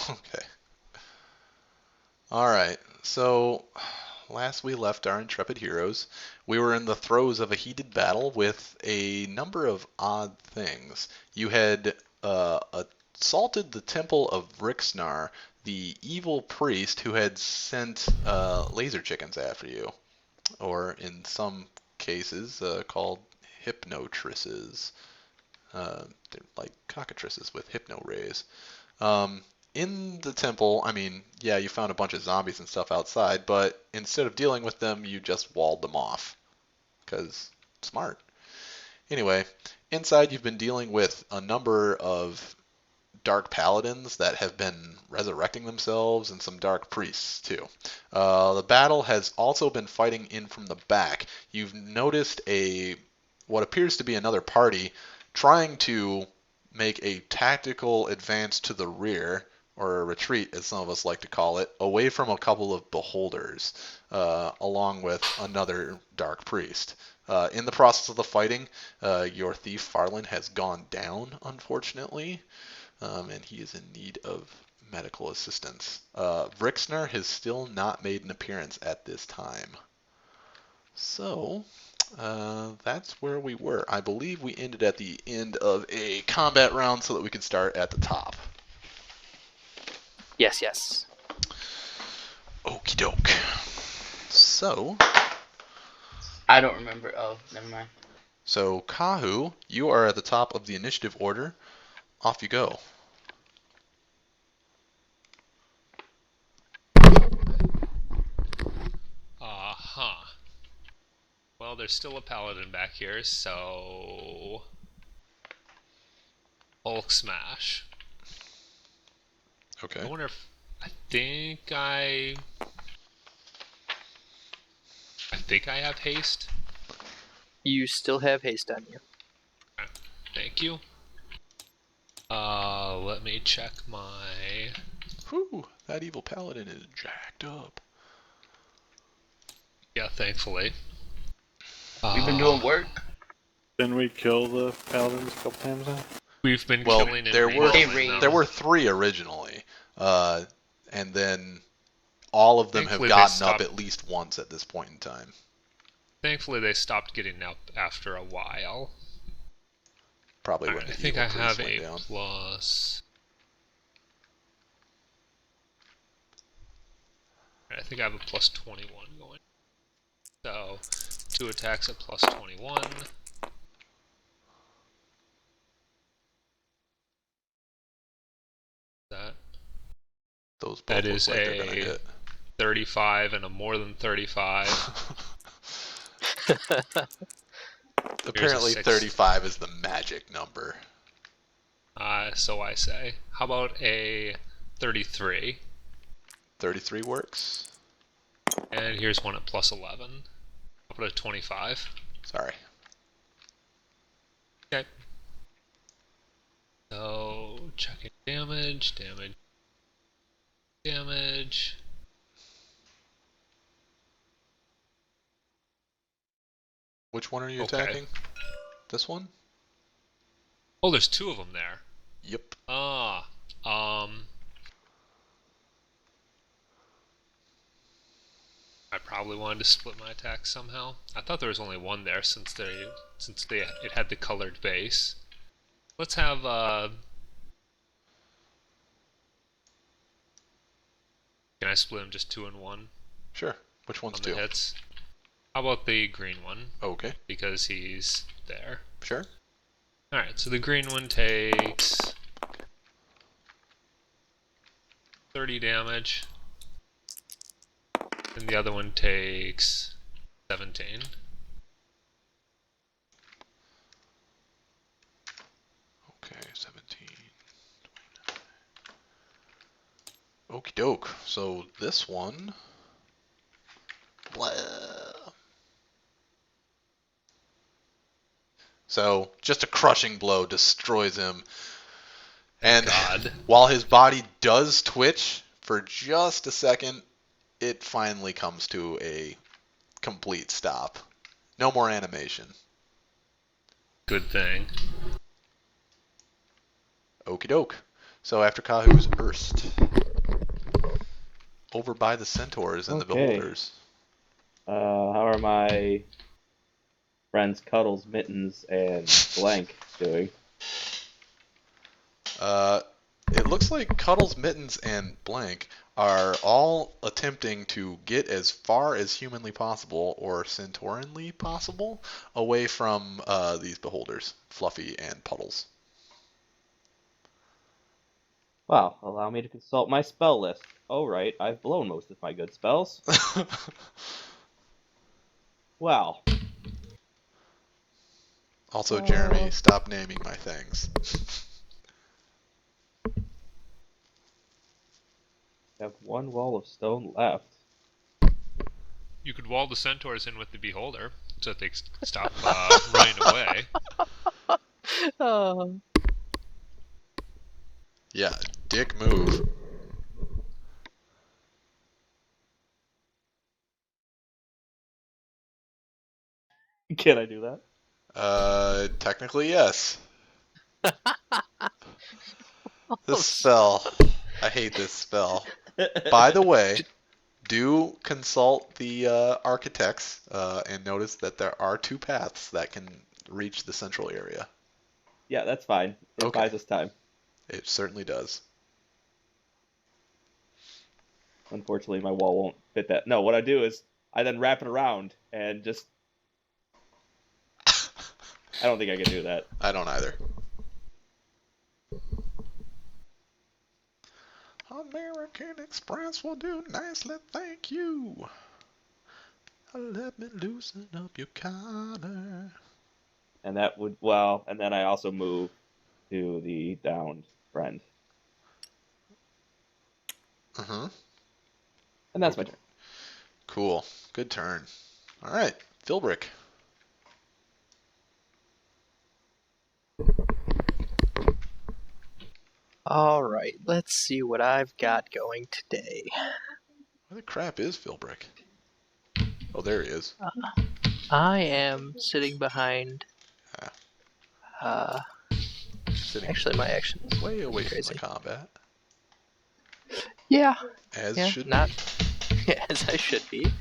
Okay. All right. So, last we left our intrepid heroes, we were in the throes of a heated battle with a number of odd things. You had assaulted the temple of Vryxnar, the evil priest who had sent laser chickens after you, or in some cases called hypnotrisses. They're like cockatrices with hypno rays. Um, in the temple, I mean, yeah, you found a bunch of zombies and stuff outside, but instead of dealing with them, you just walled them off. Because smart. Anyway, inside you've been dealing with a number of dark paladins that have been resurrecting themselves and some dark priests too. The battle has also been fighting in from the back. You've noticed what appears to be another party trying to make a tactical advance to the rear, or a retreat, as some of us like to call it, away from a couple of beholders, along with another dark priest. In the process of the fighting, your thief Farland has gone down, unfortunately, and he is in need of medical assistance. Vryxnar has still not made an appearance at this time. So, that's where we were. I believe we ended at the end of a combat round so that we could start at the top. Yes, yes. Okie doke. So, I don't remember. Oh, never mind. so Kahu, you are at the top of the initiative order. Off you go. Uh-huh. Well, there's still a paladin back here, so... Hulk Smash. Okay. I wonder if... I think I have haste. You still have haste on you. Okay. Thank you. Let me check my... Whew, that evil paladin is jacked up. Yeah, thankfully. We've been doing work. Didn't we kill the paladins a couple times now? We've been Well, killing and there were re-killing them. there were 3 originally, and then all of them have Thankfully, they gotten up stopped- at least once at this point in time. Thankfully, they stopped getting up after a while. Probably when Alright, I the think evil I priest have went a down. plus... I think I have a plus 21 going. So, 2 attacks at plus 21. Those both That look is like they're gonna a hit. 35 and a more than 35. Apparently 6. 35 is the magic number. So I say. How about a 33? 33 works. And here's one at plus 11. How about a 25? Sorry. Okay. So, checking damage. Which one are you Okay. attacking? This one? Oh, there's 2 of them there. Yep. Ah. I probably wanted to split my attack somehow. I thought there was only one there since it had the colored base. Let's have can I split them just 2 and 1 Sure. Which one's on the 2? hits? How about the green one? Okay. Because he's there. Sure. Alright, so the green one takes 30 damage. And the other one takes 17. Okay, 17. Okie doke. So this one. Blah. So just a crushing blow destroys him. And God. while his body does twitch for just a second, it finally comes to a complete stop. No more animation. Good thing. Okie doke. So after Kahu's Erst. Over by the centaurs and the Okay. beholders. How are my friends Cuddles, Mittens, and Blank doing? It looks like Cuddles, Mittens, and Blank are all attempting to get as far as humanly possible, or centaurinly possible, away from these beholders, Fluffy and Puddles. Wow, allow me to consult my spell list. Oh, right, I've blown most of my good spells. Wow. Also, Jeremy, stop naming my things. I have one wall of stone left. You could wall the centaurs in with the beholder so that they stop running away. Oh. Yeah, dick move. Can I do that? Technically, yes. This spell. I hate this spell. By the way, do consult the architects and notice that there are 2 paths that can reach the central area. Yeah, that's fine. It Okay. buys us time. It certainly does. Unfortunately, my wall won't fit that. No, what I do is I then wrap it around and just. I don't think I can do that. I don't either. American Express will do nicely, thank you. Let me loosen up your collar. And that would, and then I also move to the downed friend. Uh-huh. And that's my turn. Cool. Good turn. All right, Philbrick. Alright, let's see what I've got going today. Where the crap is Philbrick? Oh, there he is. I am sitting behind. Sitting Actually, my actions. way away from Crazy. the combat. Yeah, As yeah, should not be. as I should be.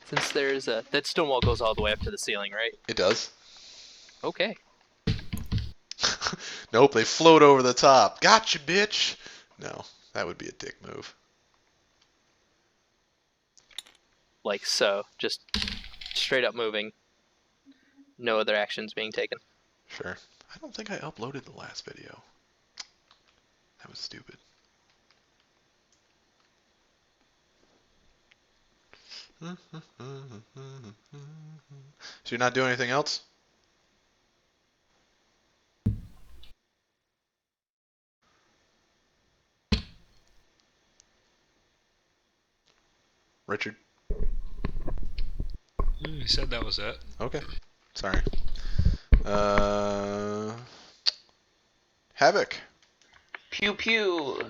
Since there's that stone wall goes all the way up to the ceiling, right? It does. Okay. Nope, they float over the top. Gotcha, bitch! No, that would be a dick move. Like so, just straight up moving. No other actions being taken. Sure. I don't think I uploaded the last video. That was stupid. So you're not doing anything else? Richard? You said that was it. Okay. Sorry. Havoc. Pew pew.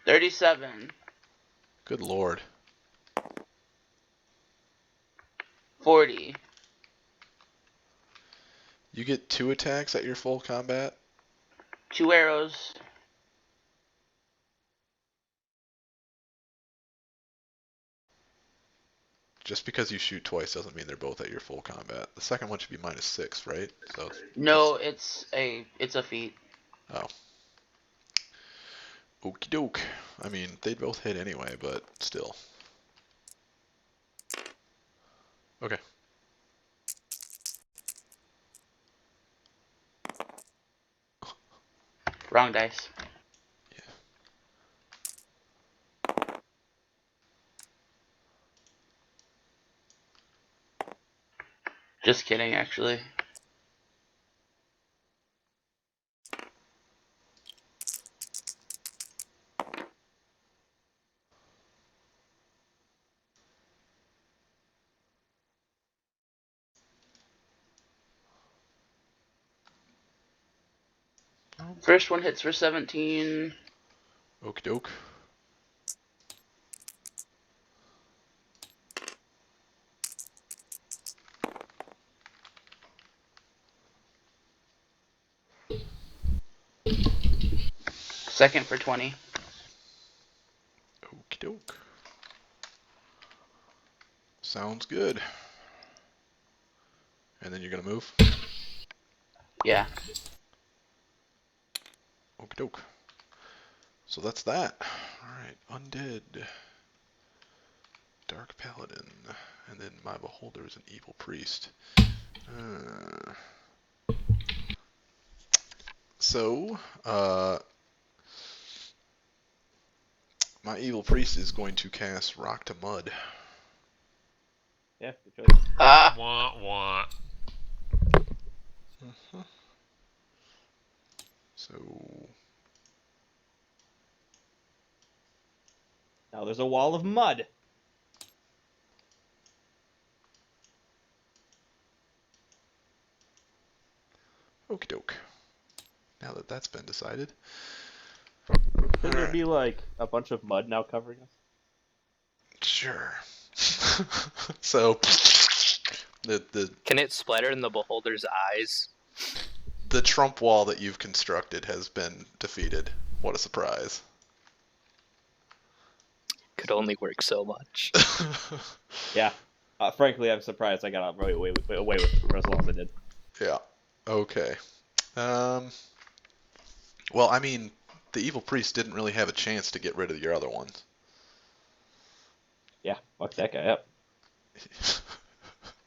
$37. Good lord. 40. You get 2 attacks at your full combat? 2 arrows. Just because you shoot twice doesn't mean they're both at your full combat. The second one should be -6, right? So No, it's a feat. oh. Okie doke. I mean, they'd both hit anyway, but still. Okay. Wrong dice. Just kidding, actually. First one hits for 17. Okie doke. Second for 20. Okie doke. Sounds good. And then you're gonna move? Yeah. Okie doke. So that's that. Alright, Undead. Dark Paladin. And then my Beholder is an Evil Priest. So, my Evil Priest is going to cast Rock to Mud. Yeah, good choice. Ah. Wah wah. So, Now there's a wall of mud. okie doke. Now that that's been decided. Shouldn't there Alright. be like a bunch of mud now covering us? Sure. So, the Can it splatter in the beholder's eyes? the Trump wall that you've constructed has been defeated. What a surprise. Could only work so much. Yeah. Frankly, I'm surprised I got away with it for as long as I did. Yeah. Okay. Well, I mean, the Evil Priest didn't really have a chance to get rid of your other ones. Yeah, fuck that guy up.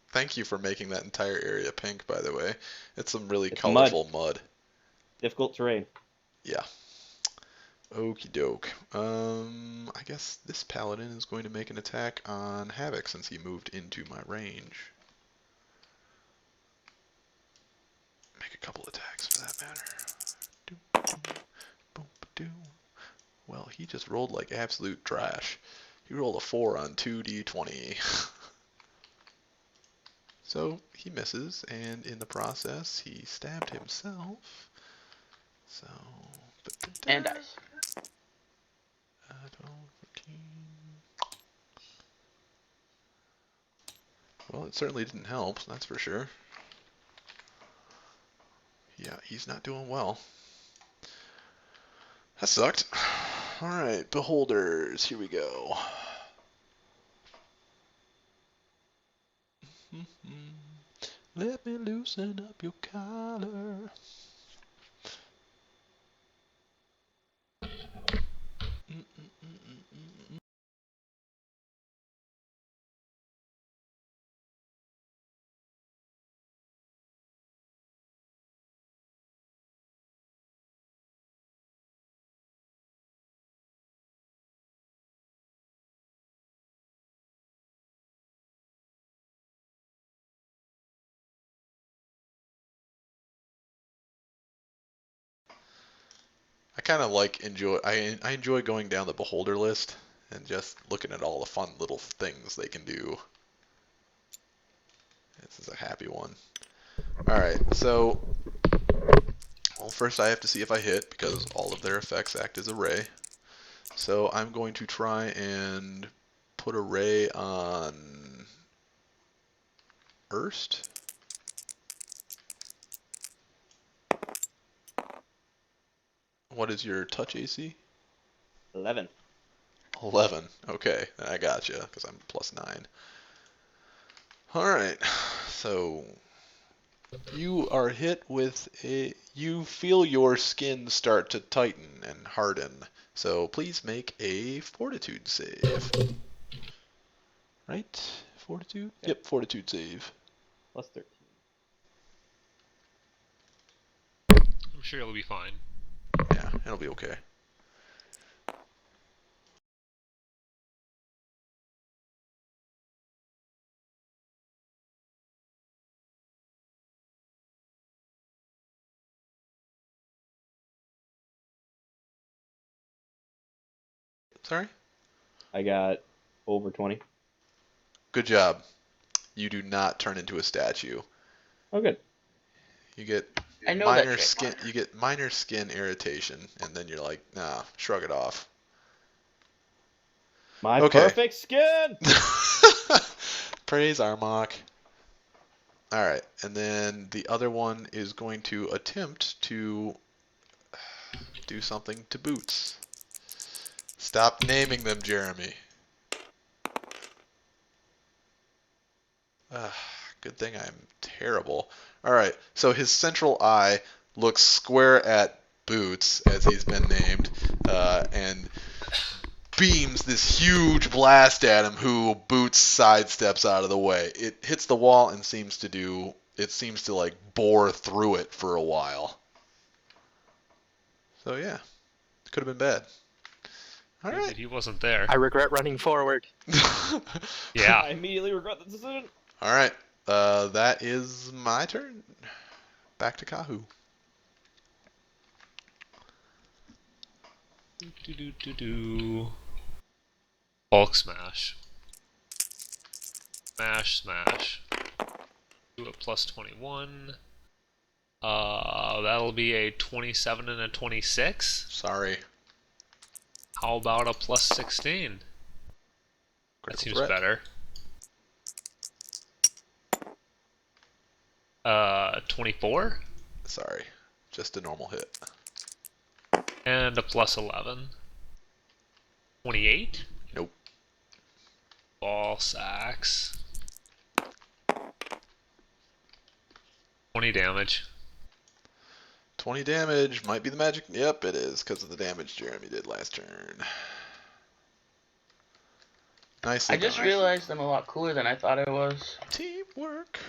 Thank you for making that entire area pink, by the way. It's some really It's colorful mud. Difficult terrain. Yeah. Okie doke. I guess this paladin is going to make an attack on Havoc since he moved into my range. Make a couple attacks for that matter. Doom, doom, boom, doom. Well, he just rolled like absolute trash. He rolled a 4 on 2d20. So he misses, and in the process, he stabbed himself. So, And dice. 12, 14. Well, it certainly didn't help, that's for sure. Yeah, he's not doing well. That sucked. Alright, beholders, here we go. Let me loosen up your collar. I kind of like I enjoy going down the beholder list and just looking at all the fun little things they can do. This is a happy one. Alright, so well, first I have to see if I hit because all of their effects act as a ray. So I'm going to try and put a ray on Erst. What is your touch AC? 11. 11. Okay, I got you because I'm +9. Alright, so you are hit with you feel your skin start to tighten and harden. So please make a fortitude save. Right? Fortitude? Okay. Yep, fortitude save. +13. I'm sure it'll be fine. Yeah, it'll be okay. Sorry? I got over 20. Good job. You do not turn into a statue. Oh, good. You get I know that minor trick. skin you get minor skin irritation and then you're like, nah, shrug it off. My Okay. perfect skin! Praise Armok. Alright, and then the other one is going to attempt to do something to Boots. Stop naming them, Jeremy. Good thing I'm terrible. Alright, so his central eye looks square at Boots, as he's been named, and beams this huge blast at him, who Boots sidesteps out of the way. It hits the wall and seems to like bore through it for a while. So yeah, it could have been bad. All Good right. that he wasn't there. I regret running forward. Yeah. I immediately regret the decision. All right. That is my turn. Back to Kahu. Bulk smash. Smash, smash. Do a plus 21. That'll be a 27 and a 26. Sorry. How about a plus 16? That Critical seems threat. better. 24. Sorry. Just a normal hit. And a plus 11. 28? Nope. Ball sacks. 20 damage. 20 damage. Might be the magic. Yep, it is, because of the damage Jeremy did last turn. Nicely I just done. realized I'm a lot cooler than I thought I was. Teamwork.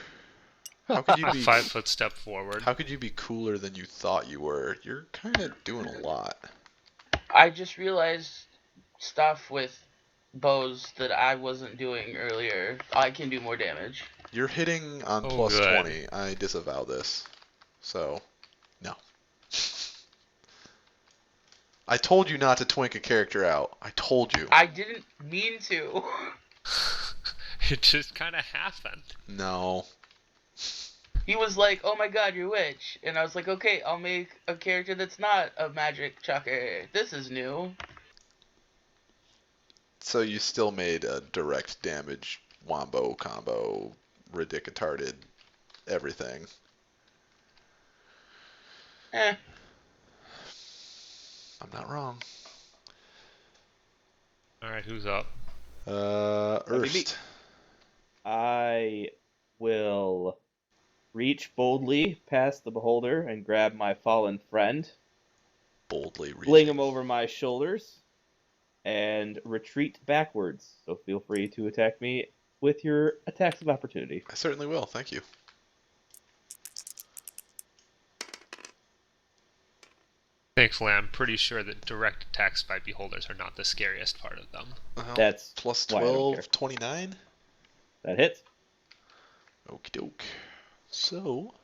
How could you A be 5-foot step forward. How could you be cooler than you thought you were? You're kind of doing a lot. I just realized stuff with bows that I wasn't doing earlier. I can do more damage. You're hitting on Oh, plus good. 20. I disavow this. So, no. I told you not to twink a character out. I told you. I didn't mean to. It just kind of happened. No. He was like, "Oh my god, you're witch," and I was like, "Okay, I'll make a character that's not a magic chucker. This is new." So you still made a direct damage wombo combo, ridiculous everything. Eh. I'm not wrong. Alright, who's up? That'd be me. Erst. I will reach boldly past the beholder and grab my fallen friend, Boldly reaching. fling him over my shoulders, and retreat backwards. So feel free to attack me with your attacks of opportunity. I certainly will. Thank you. Thankfully, I'm pretty sure that direct attacks by beholders are not the scariest part of them. Well, That's plus why I don't care. 12, 29. That hits. Okie doke. So.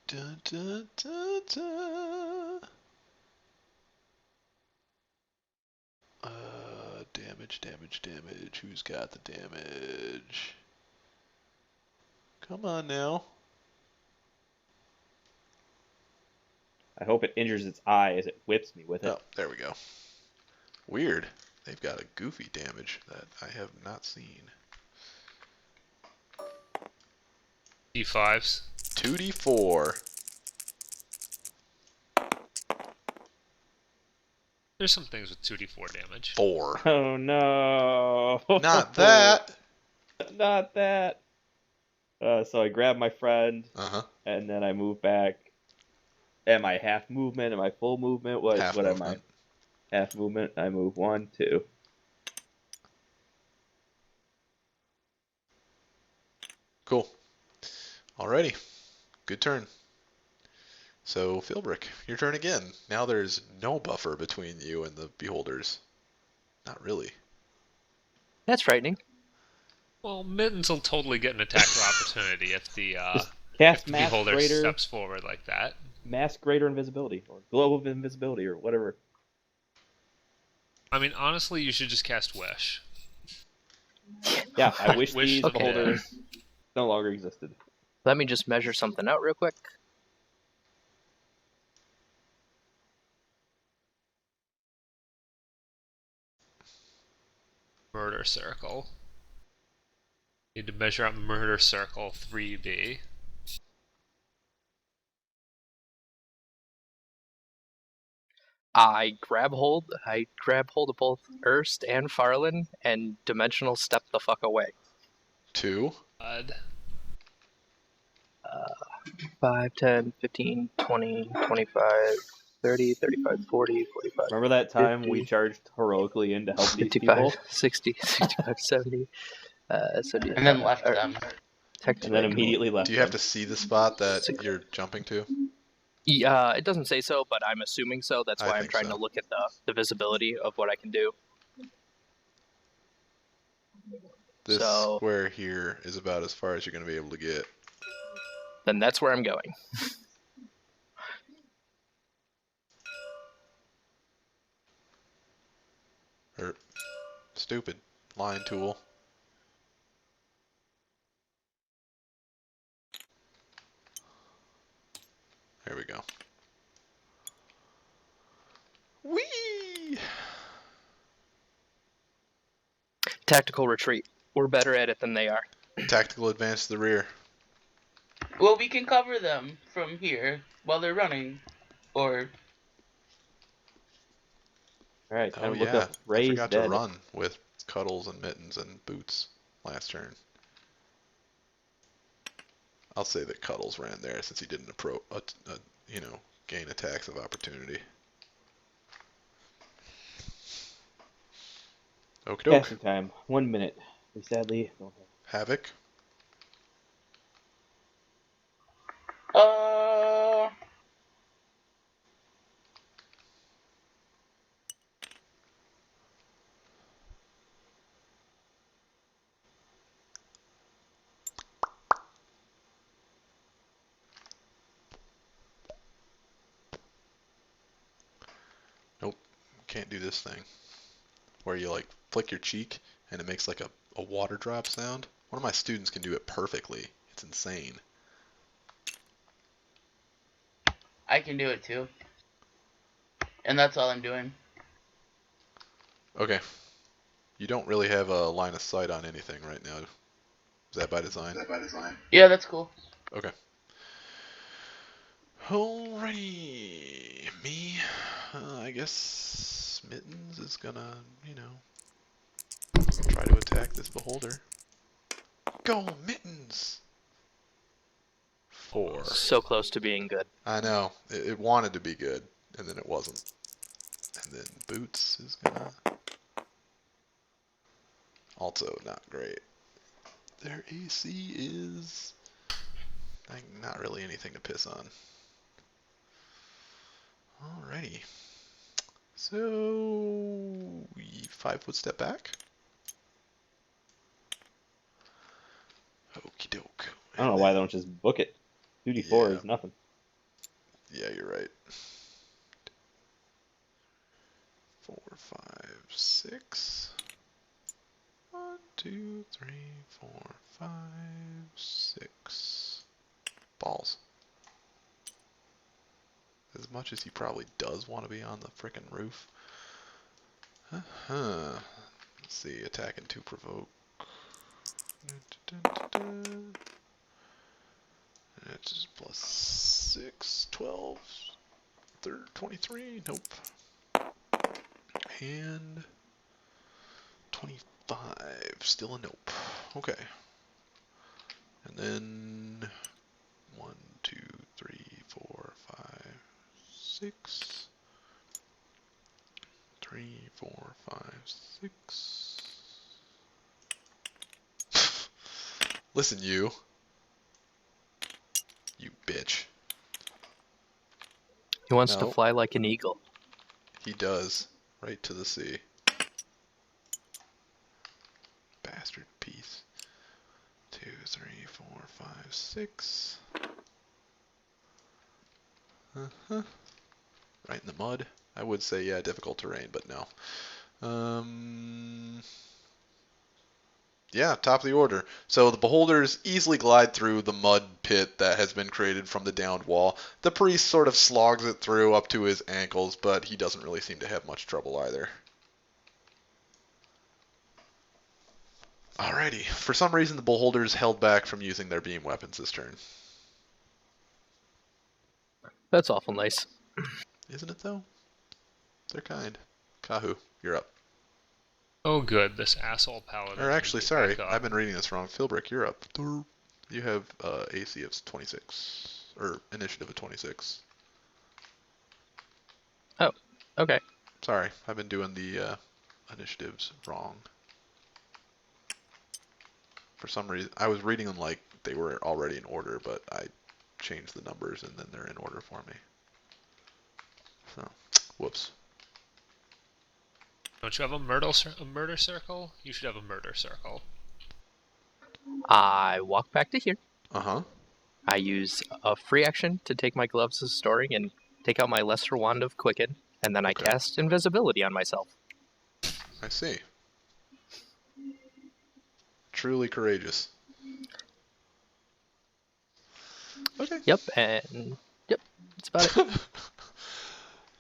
Dun, dun, dun, dun. Damage, damage, damage. Who's got the damage? Come on now. I hope it injures its eye as it whips me with it. Oh, there we go. Weird. They've got a goofy damage that I have not seen. D5s. 2d4. There's some things with 2d4 damage. 4. Oh no! Not that. Not that. So I grab my friend, Uh-huh. and then I move back. Am I half movement? Am I full movement? What Half am movement. I? Half movement. I move 1, 2. Cool. Alrighty. Good turn. So, Philbrick, your turn again. Now there's no buffer between you and the beholders. Not really. That's frightening. Well, Mittens will totally get an attack of opportunity if the Just cast mass beholder greater, steps forward like that. mass greater invisibility, or global invisibility, or whatever. I mean, honestly, you should just cast Wish. Yeah, I wish Wish these the beholders no longer existed. Let me just measure something out real quick. Murder Circle. Need to measure out Murder Circle 3B. I grab hold of both Erst and Farland and dimensional step the fuck away. 2. God. 5, 10, 15, 20, 25, 30, 35, 40, 45, Remember that time we 50, charged heroically in to help these 55, people? 60, 65, 70, 70. And then left them. And Technically, then immediately left Do you have them. to see the spot that Six. you're jumping to? It doesn't say so, but I'm assuming so. That's I why I'm think trying so. to look at the visibility of what I can do. This So square here is about as far as you're going to be able to get. then that's where I'm going. Stupid line tool. There we go. Whee! Tactical retreat. We're better at it than they are. Tactical advance to the rear. Well, we can cover them from here while they're running. Or Alright, time Oh to look yeah, up I Ray's forgot to dead. run with Cuddles and Mittens and Boots last turn. I'll say that Cuddles ran there since he didn't gain attacks of opportunity. Okie doke. Casting time, 1 minute. We sadly don't have. Havoc. uh, Nope. Can't do this thing. Where you like flick your cheek and it makes like a water drop sound. One of my students can do it perfectly. It's insane. I can do it too. And that's all I'm doing. Okay. You don't really have a line of sight on anything right now. Is that by design? Yeah, that's cool. Okay. Alrighty. Me, I guess Mittens is gonna, try to attack this beholder. Go, Mittens! 4. So close to being good. I know. It wanted to be good, and then it wasn't. And then Boots is gonna... Also not great. Their AC is... not really anything to piss on. Alrighty. So... 5-foot step back. Okie doke. I don't know why they don't just book it. 2d4 Yeah. is nothing. Yeah, you're right. 4, 5, 6. 1, 2, 3, 4, 5, 6. Balls. As much as he probably does want to be on the frickin' roof. Let's see, attack and 2 provoke. That's just plus 6, 12, 23, nope. And 25, still a nope. Okay. And then 1, 2, 3, 4, 5, 6. 3, 4, 5, 6. Listen, you bitch. He wants to No. fly like an eagle. He does. Right to the sea. Bastard piece. 2, 3, 4, 5, 6. Uh-huh. Right in the mud. I would say, yeah, difficult terrain, but no. Yeah, top of the order. So the beholders easily glide through the mud pit that has been created from the downed wall. The priest sort of slogs it through up to his ankles, but he doesn't really seem to have much trouble either. Alrighty. For some reason, the beholders held back from using their beam weapons this turn. That's awful nice. Isn't it, though? They're kind. Kahu, you're up. Oh, good. This asshole paladin. Or needs actually, to sorry, back up. I've been reading this wrong. Philbrick, you're up. You have AC of 26, or initiative of 26. Oh, okay. Sorry, I've been doing the initiatives wrong. For some reason, I was reading them like they were already in order, but I changed the numbers and then they're in order for me. So, whoops. Don't you have a murder circle? You should have a murder circle. I walk back to here. Uh-huh. I use a free action to take my gloves of storing and take out my lesser wand of quicken, and then I Okay. cast invisibility on myself. I see. Truly courageous. Okay. Yep, and yep, that's about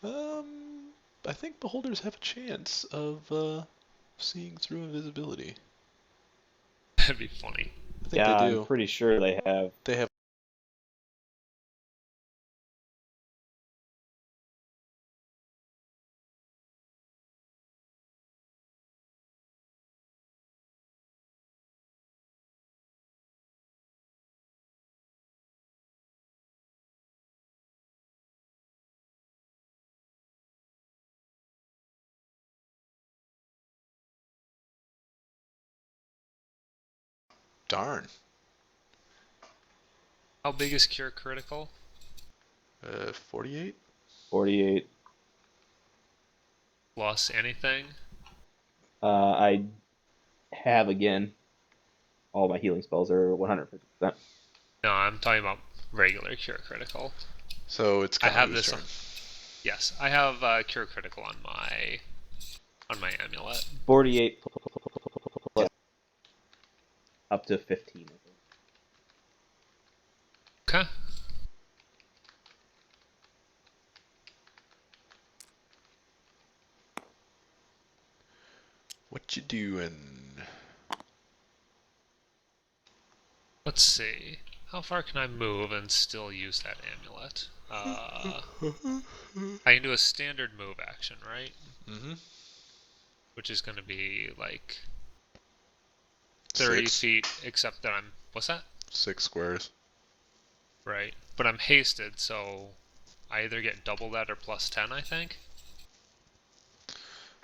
it. I think beholders have a chance of seeing through invisibility. That'd be funny. I think Yeah, they I'm do. pretty sure they have. They have. Darn. How big is cure critical? 48? 48. Plus anything? I have again. All my healing spells are 150%. No, I'm talking about regular cure critical. So it's I have Kahu's this turn. Yes, I have cure critical on my amulet. 48 plus up to 15. I think. Okay. What you doing? Let's see. How far can I move and still use that amulet? I can do a standard move action, right? Mm-hmm. Which is going to be like 30 Six. feet, except that I'm... What's that? 6 squares. Right. But I'm hasted, so I either get double that or plus 10, I think.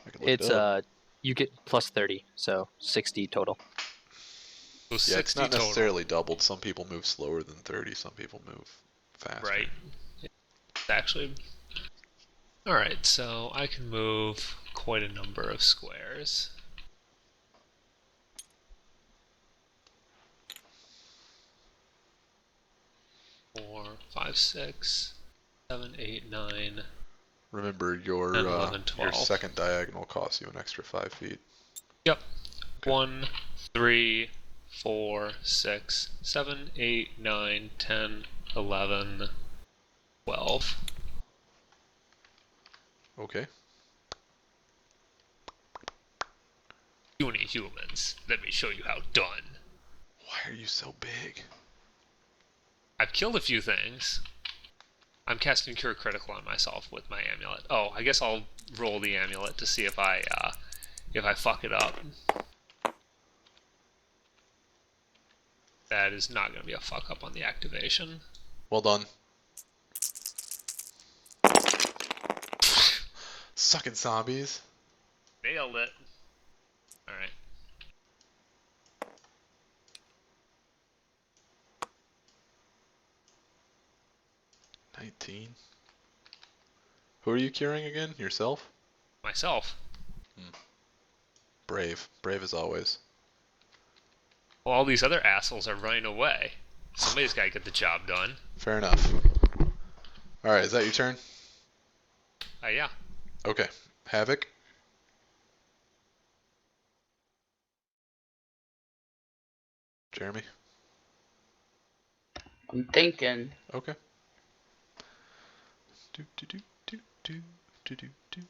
I can look It's it up. you get plus 30, so 60 total. So Yeah, it's 60 not total. necessarily doubled. Some people move slower than 30. Some people move faster. Right. It's actually... Alright, so I can move quite a number of squares. 4, 5, 6, 7, 8, 9, Remember, 10, your 11, your 12. second diagonal costs you an extra 5 feet. Yep. Okay. 1, 3, 4, 6, 7, 8, 9, 10, 11, 12. Okay. Puny humans, let me show you how done. Why are you so big? I've killed a few things. I'm casting Cure Critical on myself with my amulet. Oh, I guess I'll roll the amulet to see if I fuck it up. That is not going to be a fuck up on the activation. Well done. Sucking zombies. Nailed it. Alright. $19. Who are you curing again? Yourself? Myself. Brave. Brave as always. Well, all these other assholes are running away. Somebody's got to get the job done. Fair enough. Alright, is that your turn? Yeah. Okay. Havoc. Jeremy? I'm thinking. Okay. Do do do do do do do do.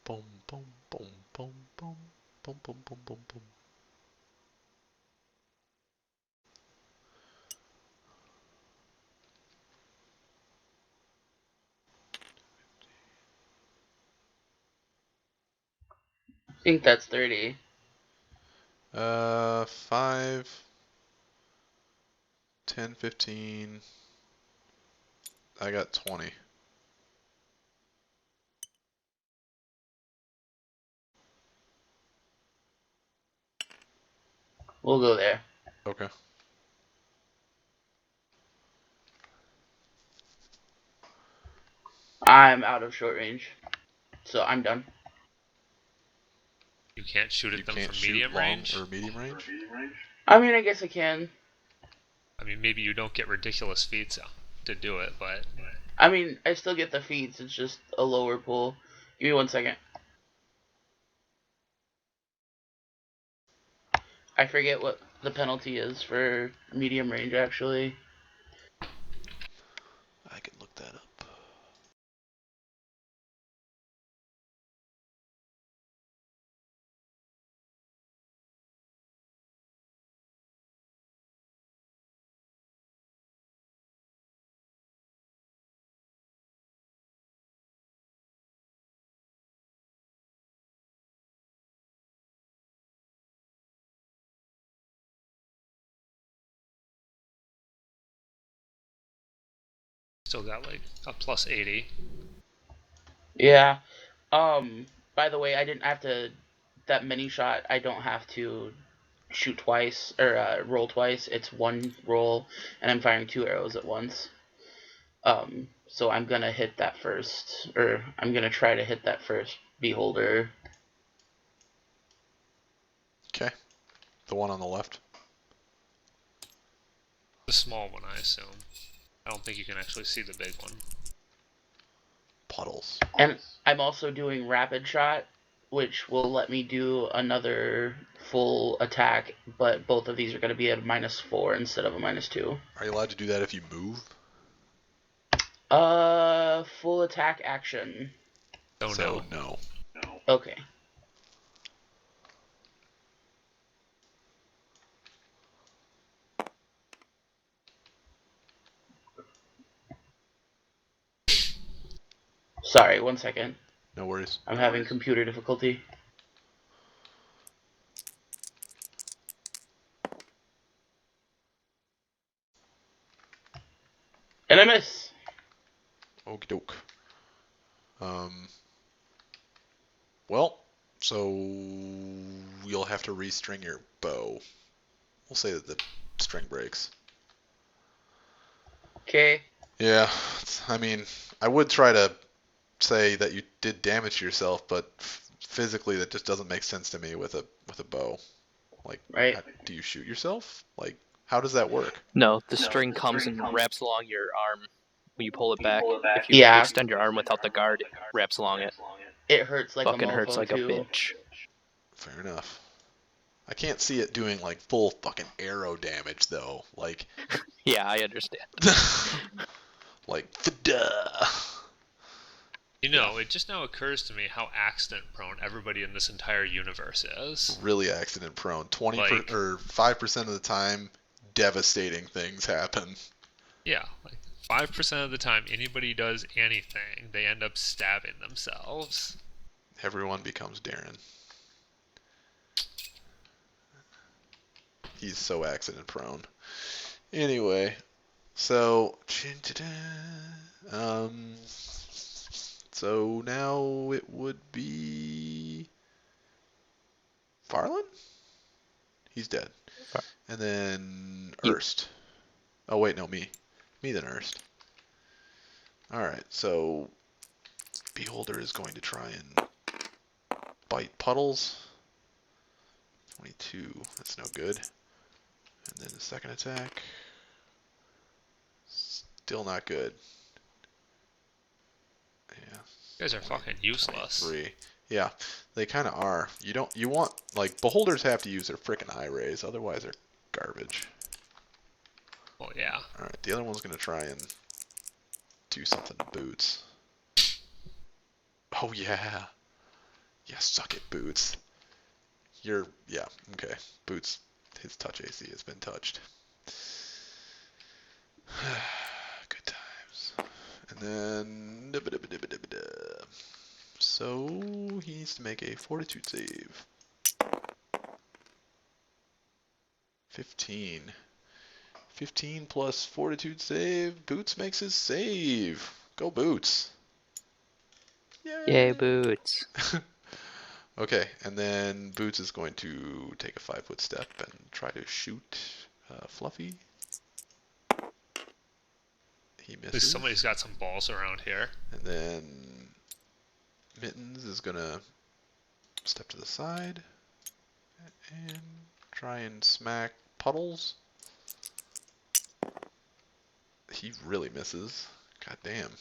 Boom boom boom boom boom boom boom boom boom boom. think that's 30. 5, 10, 15. I got 20. We'll go there. Okay. I'm out of short range, so I'm done. You can't shoot You at them can't from shoot medium long range? or medium range? I mean, I guess I can. I mean, maybe you don't get ridiculous feats to do it, but I mean, I still get the feats. It's just a lower pull. Give me 1 second. I forget what the penalty is for medium range, actually. I can look that up. still got like a plus 80. Yeah. By the way, I didn't have to. That mini shot, I don't have to shoot twice or roll twice. It's one roll, and I'm firing 2 arrows at once. So I'm gonna hit that first, or I'm gonna try to hit that first beholder. Okay. The one on the left. The small one, I assume. I don't think you can actually see the big one. Puddles. And I'm also doing rapid shot, which will let me do another full attack, but both of these are going to be at a -4 instead of a -2. Are you allowed to do that if you move? Full attack action. Oh So, no. no. Okay. Sorry, 1 second. No worries. I'm having computer difficulty. And I miss. Okie doke. Well, so you'll have to restring your bow. We'll say that the string breaks. Okay. Yeah, I mean, I would try to say that you did damage to yourself, but physically that just doesn't make sense to me with a bow. Like, Right. do you shoot yourself? Like, how does that work? No, the string comes and wraps along your arm when you pull it back. If you Yeah. extend your arm without the guard, it wraps along it. It hurts like Fucking a hurts mofo like too. a bitch. Fair enough. I can't see it doing like full fucking arrow damage though. Like, Yeah, I understand. like, duh. You know, it just now occurs to me how accident prone everybody in this entire universe is. Really accident prone. 20 Like- or 5% of the time, devastating things happen. Yeah, like 5% of the time anybody does anything, they end up stabbing themselves. Everyone becomes Darren. He's so accident prone. Anyway, so so now it would be Farland? He's dead. And then You. Erst. Oh wait, no, me. Me then Erst. Alright, so Beholder is going to try and bite Puddles. 22, that's no good. And then the second attack. Still not good. Yeah. You guys are fucking useless. 23. Yeah, they kind of are. You want, like, Beholders have to use their frickin' eye rays, otherwise they're garbage. Well, yeah. Alright, the other one's gonna try and do something to Boots. Oh yeah. Yeah, suck it, Boots. Yeah, okay. Boots, his touch AC has been touched. Good times. And then, so he needs to make a fortitude save. 15. 15 plus fortitude save. Boots makes his save. Go Boots. Yay, Boots. Okay, and then Boots is going to take a 5-foot step and try to shoot Fluffy. He At least misses. somebody's got some balls around here. And then Mittens is going to step to the side and try and smack Puddles. He really misses. God damn.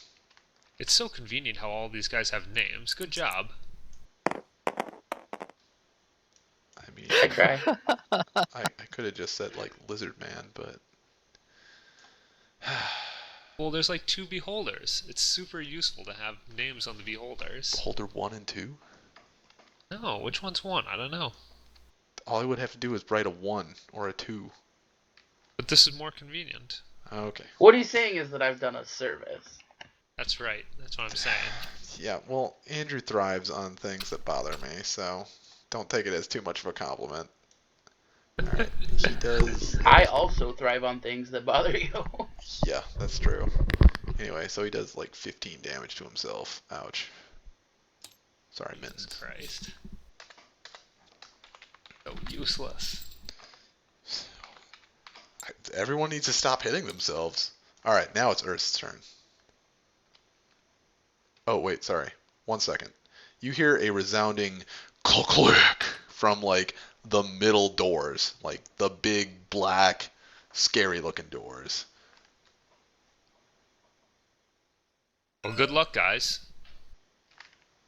It's so convenient how all these guys have names. Good job. I mean, I try. I could have just said, like, Lizard Man, but... Well, there's like 2 beholders. It's super useful to have names on the beholders. Beholder 1 and 2? No, which one's 1? I don't know. All I would have to do is write a 1 or a 2. But this is more convenient. Okay. What he's saying is that I've done a service. That's right. That's what I'm saying. Yeah, well, Andrew thrives on things that bother me, so don't take it as too much of a compliment. Alright, he does... I also thrive on things that bother you. Yeah, that's true. Anyway, so he does like 15 damage to himself. Ouch. Sorry, Jesus Mittens. Christ. So useless. Everyone needs to stop hitting themselves. Alright, now it's Earth's turn. Oh, wait, sorry. 1 second. You hear a resounding click from, like, the middle doors. Like, the big, black, scary-looking doors. Well, good luck, guys.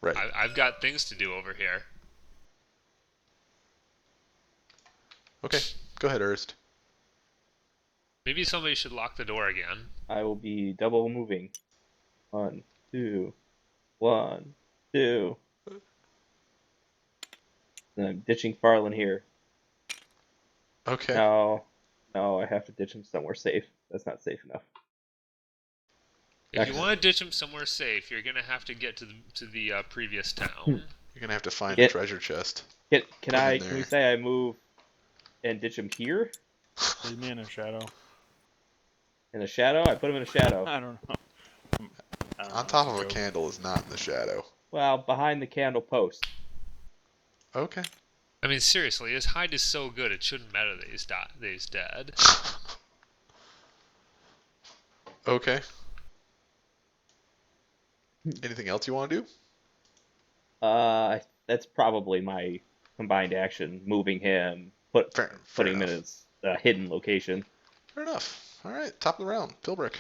Right. I've got things to do over here. Okay, go ahead, Ernst. Maybe somebody should lock the door again. I will be double moving. 1, 2, 1, 2. And I'm ditching Farland here. Okay. No, I have to ditch him somewhere safe. That's not safe enough. If you want to ditch him somewhere safe, you're gonna have to get to the previous town. You're gonna have to find a treasure chest. Can Put him in we there. say I move and ditch him here? Leave me in a shadow. In a shadow? I put him in a shadow. I don't know. On top of a candle is not in the shadow. Well, behind the candle post. Okay. I mean, seriously, his hide is so good, it shouldn't matter that he's dead. Okay. Anything else you want to do? That's probably my combined action. Moving him, Fair putting him in enough. his hidden location. Fair enough. All right, top of the round, Philbrick.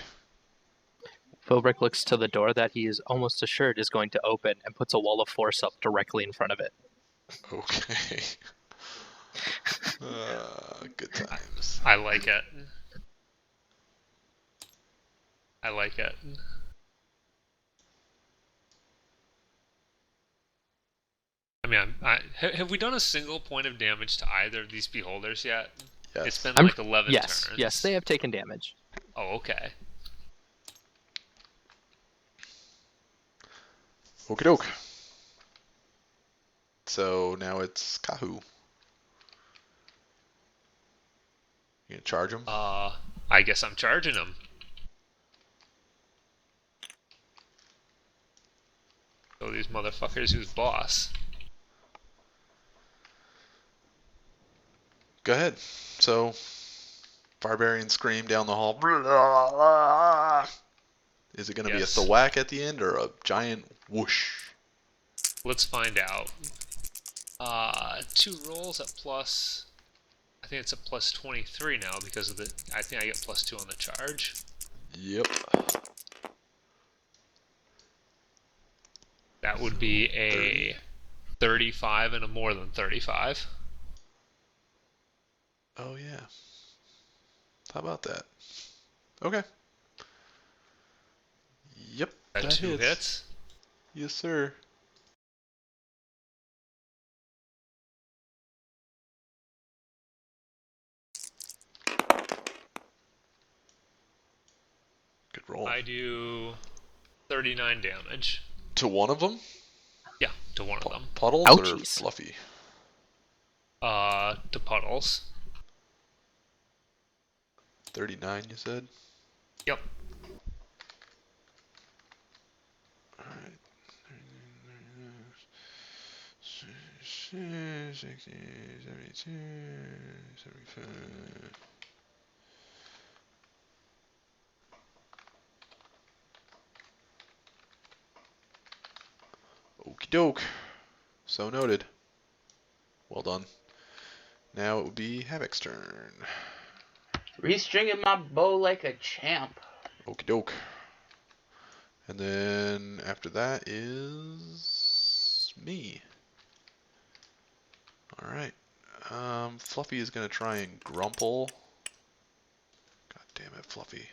Philbrick looks to the door that he is almost assured is going to open and puts a wall of force up directly in front of it. Okay. Good times. I like it. I like it. I mean, have we done a single point of damage to either of these beholders yet? Yes. It's been like 11 turns. Yes, they have taken damage. Oh, okay. Okie doke. So now it's Kahu. You gonna charge him? I guess I'm charging him. So these motherfuckers who's boss. Go ahead. So, barbarian scream down the hall. Is it going to be a Yes. thwack at the end or a giant whoosh? Let's find out. 2 rolls at plus... I think it's a plus 23 now because of the... I think I get plus 2 on the charge. Yep. That would be a 35 and a more than 35. Oh, yeah. How about that? Okay. Yep. That 2 hits. Yes, sir. Good roll. I do 39 damage. To one of them? Yeah. to one of them. Puddles or Ouchies. Fluffy? To Puddles. 39, you said? Yep. Alright. 60, 72, 75. Okie doke. So noted. Well done. Now it would be Havoc's turn. Restringing my bow like a champ. Okie doke. And then after that is me. Alright. Fluffy is going to try and grumple. God damn it, Fluffy.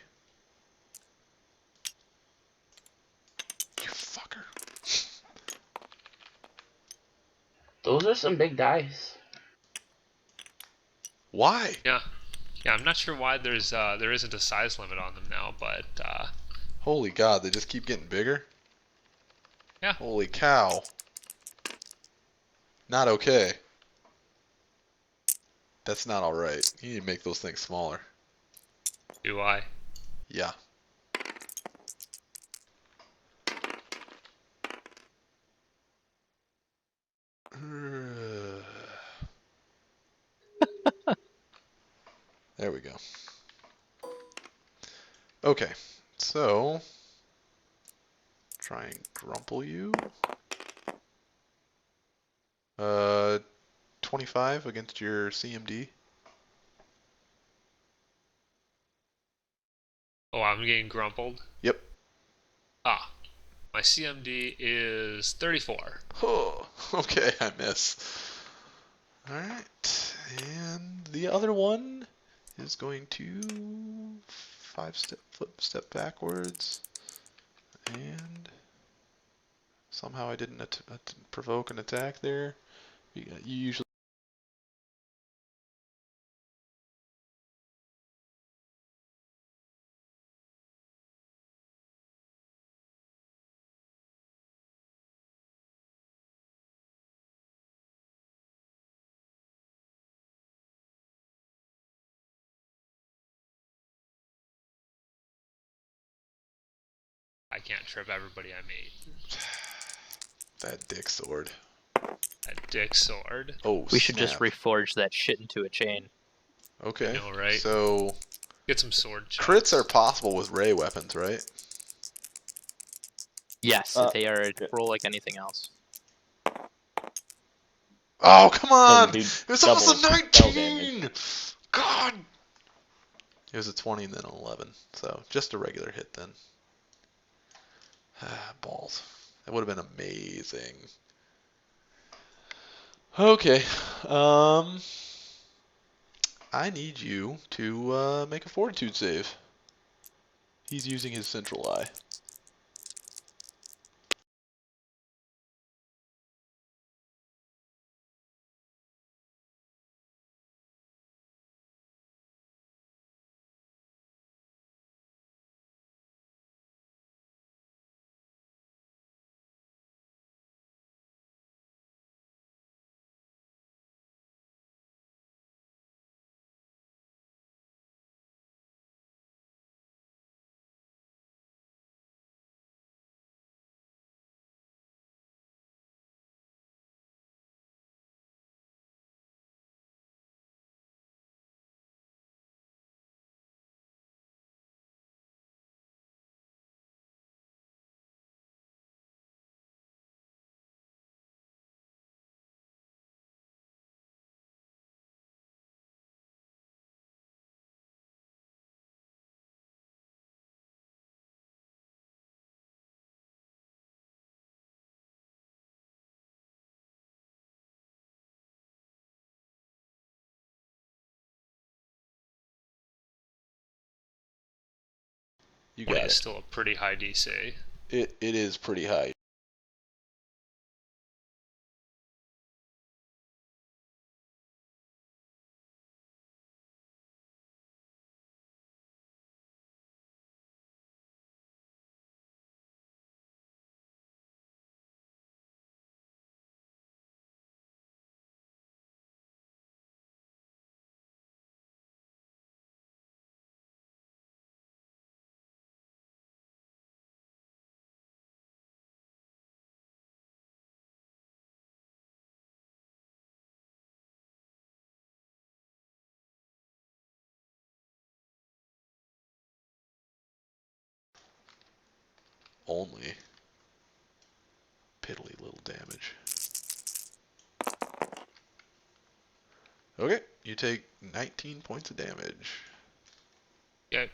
You fucker. Those are some big dice. Why? Yeah. Yeah, I'm not sure why there isn't a size limit on them now, but Holy God, they just keep getting bigger? yeah. Holy cow. Not okay. That's not alright. You need to make those things smaller. Do I? Yeah. There we go. Okay, so try and grumple you. 25 against your CMD. Oh, I'm getting grumpled. Yep. Ah, my CMD is 34. Oh, okay, I miss. Alright, and the other one is going to flip step backwards, and somehow I didn't provoke an attack there. You usually I can't trip everybody I meet. that dick sword. That dick sword. Oh, We should just snap. reforge that shit into a chain. Okay, I know, right? so Get some sword crits shots. are possible with ray weapons, right? Yes, they are a okay. roll like anything else. Oh, come on! Doesn't do It was double almost a spell damage. 19! God! It was a 20 and then an 11, so just a regular hit then. Ah, balls. That would have been amazing. Okay, I need you to make a fortitude save. He's using his central eye. You 20 got is it. still a pretty high DC. It is pretty high. only. Piddly little damage. Okay, you take 19 points of damage. Yeah.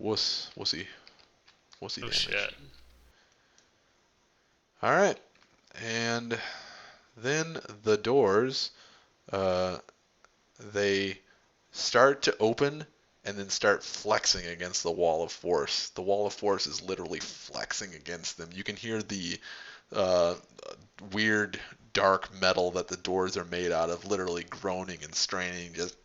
Wussy Oh damage. shit. Alright, and then the doors, they start to open and then start flexing against the wall of force. The wall of force is literally flexing against them. You can hear the uh, weird dark metal that the doors are made out of literally groaning and straining just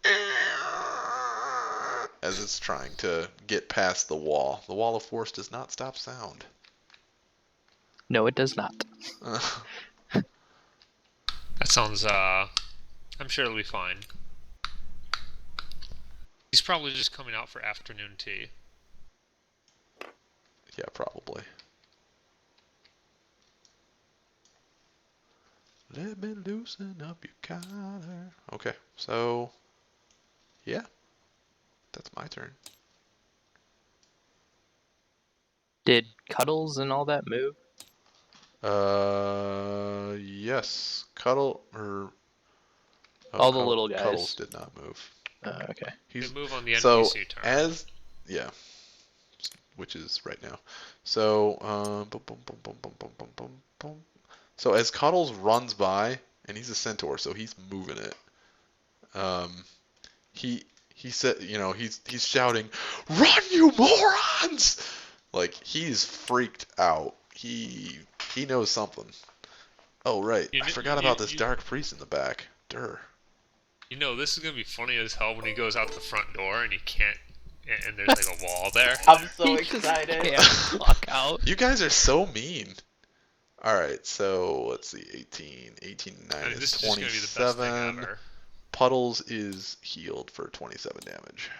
as it's trying to get past the wall. The wall of force does not stop sound. No, it does not. That sounds, I'm sure it'll be fine. He's probably just coming out for afternoon tea. Yeah, probably. Let me loosen up your collar. Okay, so yeah, that's my turn. Did Cuddles and all that move? Yes, Cuddle or All the little guys. Cuddles did not move. Okay. They He's move on the so NPC turn. yeah, which is right now. So boom, boom, boom, boom, boom, boom, boom, boom, boom. So as Cuddles runs by, and he's a centaur, so he's moving it. He said, he's shouting, "Run, you morons!" Like he's freaked out. He knows something. Oh right, I forgot about this dark priest in the back. Durr. You know, this is gonna be funny as hell when he goes out the front door and he can't, and there's like a wall there. I'm so He just excited. can't walk out. You guys are so mean. All right, so let's see, 18 and 9 I mean, is this is just gonna be the best thing 27. ever. Puddles is healed for 27 damage.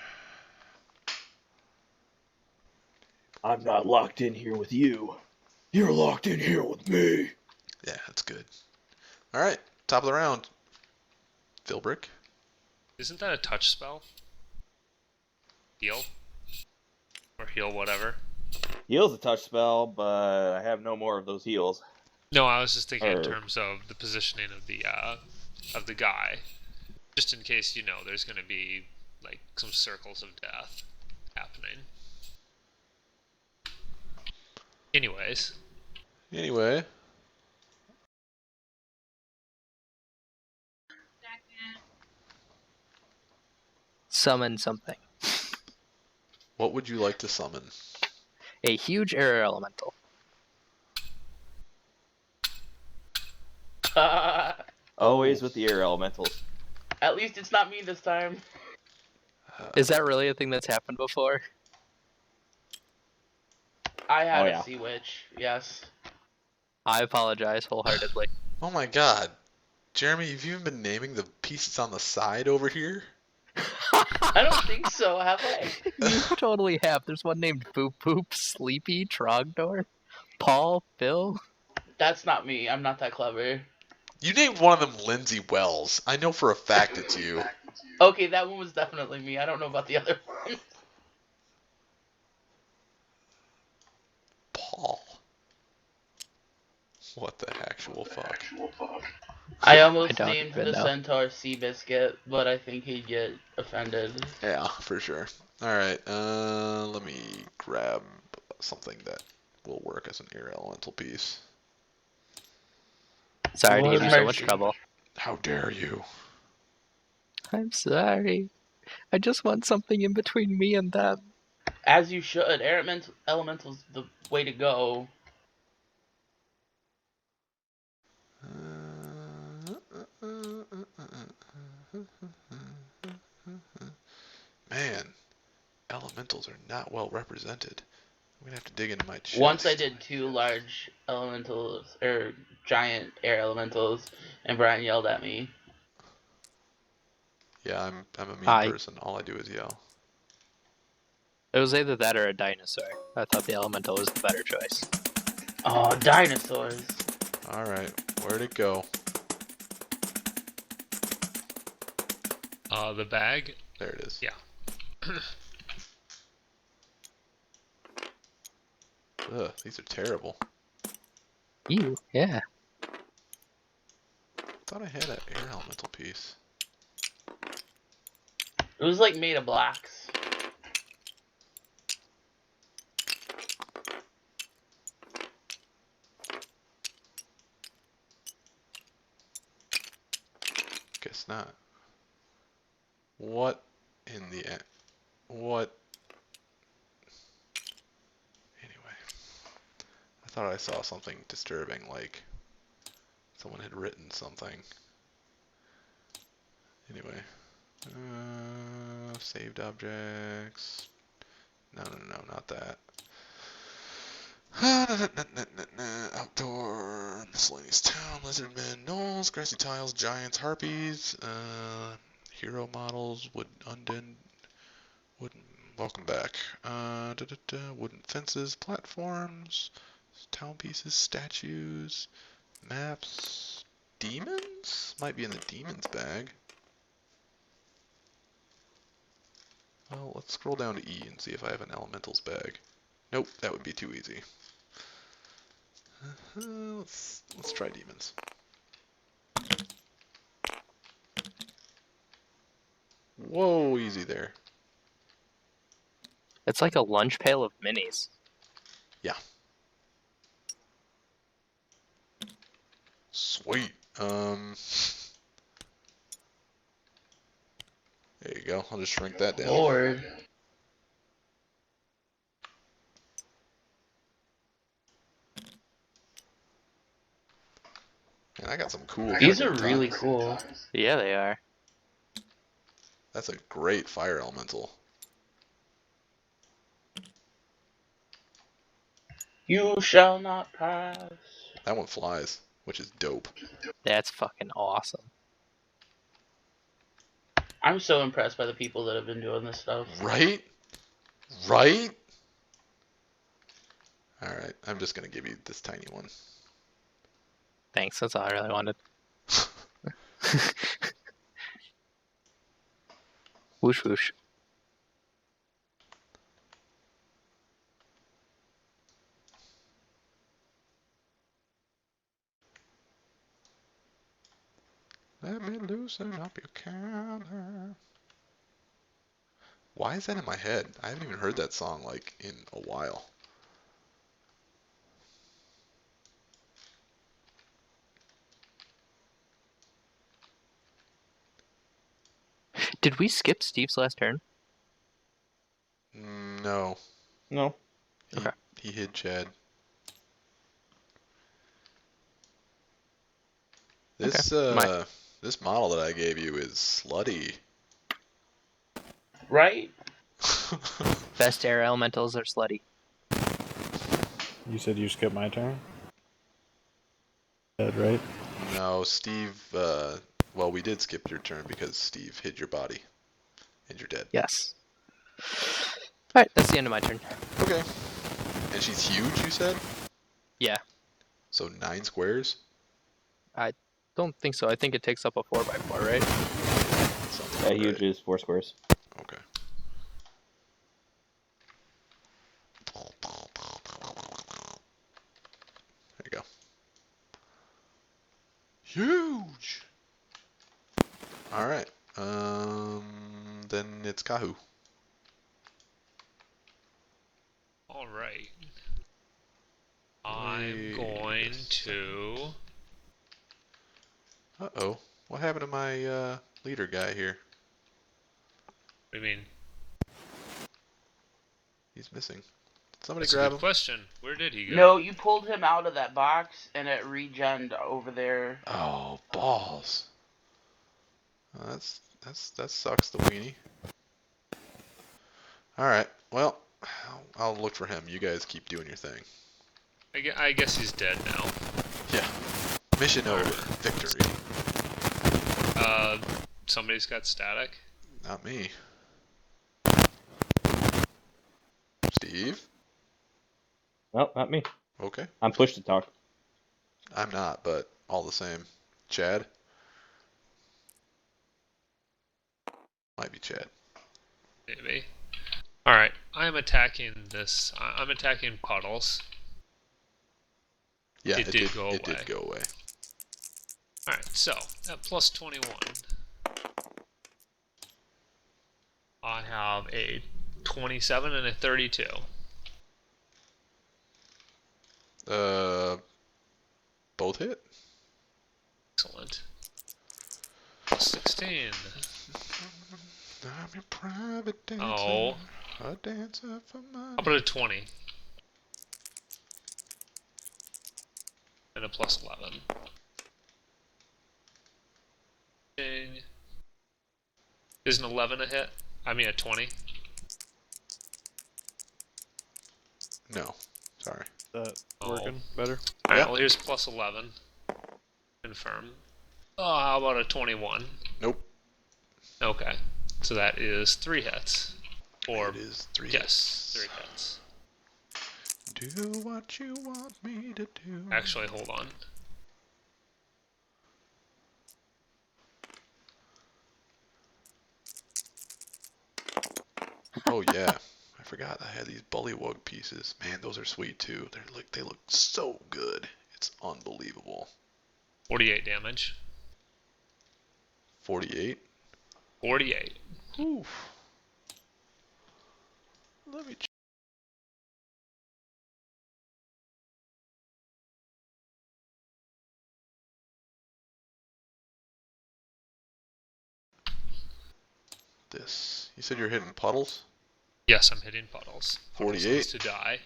I'm not locked in here with you. You're locked in here with me. Yeah, that's good. All right, top of the round. Philbrick. Isn't that a touch spell? Heal? Or heal whatever? Heal's a touch spell, but I have no more of those heals. No, I was just thinking in Or- terms of the positioning of the guy. Just in case, there's gonna be, like, some circles of death happening. Anyways. Anyway. Summon something. What would you like to summon? A huge air elemental. Always with the air elementals. At least it's not me this time. Is that really a thing that's happened before? I had Oh, a yeah. sea witch, yes. I apologize wholeheartedly. Oh my god. Jeremy, have you even been naming the pieces on the side over here? I don't think so, have I? You totally have. There's one named Boop Boop, Sleepy, Trogdor, Paul, Phil. That's not me. I'm not that clever. You named one of them Lindsay Wells. I know for a fact it's you. Okay, that one was definitely me. I don't know about the other one. Paul. What the actual fuck? I almost don't named even the know. centaur Seabiscuit, but I think he'd get offended. Yeah, for sure. Alright, let me grab something that will work as an air elemental piece. Sorry to Lord give you so much mercy. trouble. How dare you? I'm sorry. I just want something in between me and them. As you should. Air elemental's the way to go. Man, elementals are not well represented. I'm gonna have to dig into my chest. Once I did 2 large elementals, or giant air elementals, and Brian yelled at me. Yeah, I'm a mean Hi. person. All I do is yell. It was either that or a dinosaur. I thought the elemental was the better choice. Oh, dinosaurs. Alright, where'd it go? The bag? There it is. Yeah. Ugh, these are terrible. Ew, yeah. Thought I had an air elemental piece. It was like made of blocks. Guess not. What in the what? Anyway, I thought I saw something disturbing, like someone had written something. Anyway, saved objects. No, not that. Outdoor, miscellaneous town, lizardmen, gnolls, grassy tiles, giants, harpies, hero models, wood undead, wooden. Welcome back. Wooden fences, platforms, town pieces, statues, maps, demons? Might be in the demons bag. Well, let's scroll down to E and see if I have an elementals bag. Nope, that would be too easy. Let's try demons. Whoa, easy there. It's like a lunch pail of minis. Yeah. Sweet. There you go. I'll just shrink that down. Lord. And I got some cool These are freaking really tons. cool. Yeah, they are. That's a great fire elemental. You shall not pass. That one flies, which is dope. That's fucking awesome. I'm so impressed by the people that have been doing this stuff. Right? Right? Alright, I'm just gonna give you this tiny one. Thanks, that's all I really wanted. Whoosh whoosh. Let me loosen up your counter. Why is that in my head? I haven't even heard that song, like, in a while. Did we skip Steve's last turn? No. No. Okay. He hid Chad. This, Okay. this model that I gave you is slutty. Right? Best air elementals are slutty. You said you skipped my turn? Dead, right? No, Steve, well, we did skip your turn because Steve hid your body. And you're dead. Yes. Alright, that's the end of my turn. Okay. And she's huge, you said? Yeah. So 9 squares? Don't think so. I think it takes up a 4x4, right? Sounds Yeah, about huge right. is 4 squares. Okay. There you go. Huge! Alright. Then it's Kahu. Alright. I'm Wait going a to... Uh-oh. What happened to my, leader guy here? I mean, He's missing. Somebody that's a grab good him. question. Where did he go? No, you pulled him out of that box and it regened over there. Oh, balls. That sucks, the weenie. Alright, well, I'll look for him. You guys keep doing your thing. I guess he's dead now. Yeah. Mission over. Victory. Somebody's got static. Not me. Steve? No, not me. Okay. I'm push to talk. I'm not, but all the same. Chad? Might be Chad. Maybe. Alright, I'm attacking this. I'm attacking Puddles. Yeah, It did go It away. did go away. Alright, so at plus 21, I have a 27 and a 32. Both hit. Excellent. Plus 16. I'm your private dancer. Oh. A dancer for my. How about a 20? And a plus 11. Ding. Is an 11 a hit? I mean a 20? No, sorry. That Oh. working better? Alright, Yeah. well here's plus 11. Confirm. Oh, how about a 21? Nope. Okay. So that is 3 hits. Or, It is 3 yes, hits. 3 hits. Do what you want me to do. Actually, hold on. Oh yeah, I forgot I had these bullywug pieces. Man, those are sweet too. They look so good. It's unbelievable. 48 damage. 48. 48. Oof. Let me. This. You said you're hitting puddles. Yes, I'm hitting puddles. Puddles 48. needs to die.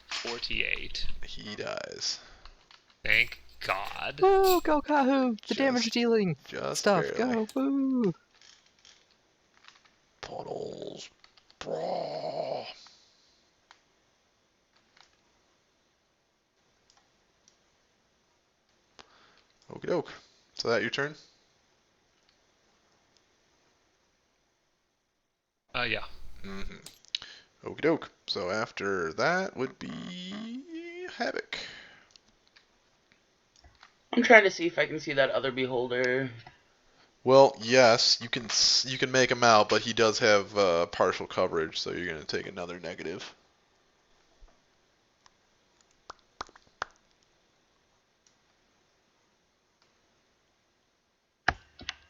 48. He dies. Thank God. Woo, go Kahu! The Just- damage dealing Just stuff, barely. go, woo! Puddles. Bro. Okie doke. So that your turn? Yeah. Mm-hmm. Okie doke. So after that would be Havoc. I'm trying to see if I can see that other beholder. Well, yes, you can make him out, but he does have partial coverage, so you're gonna take another negative.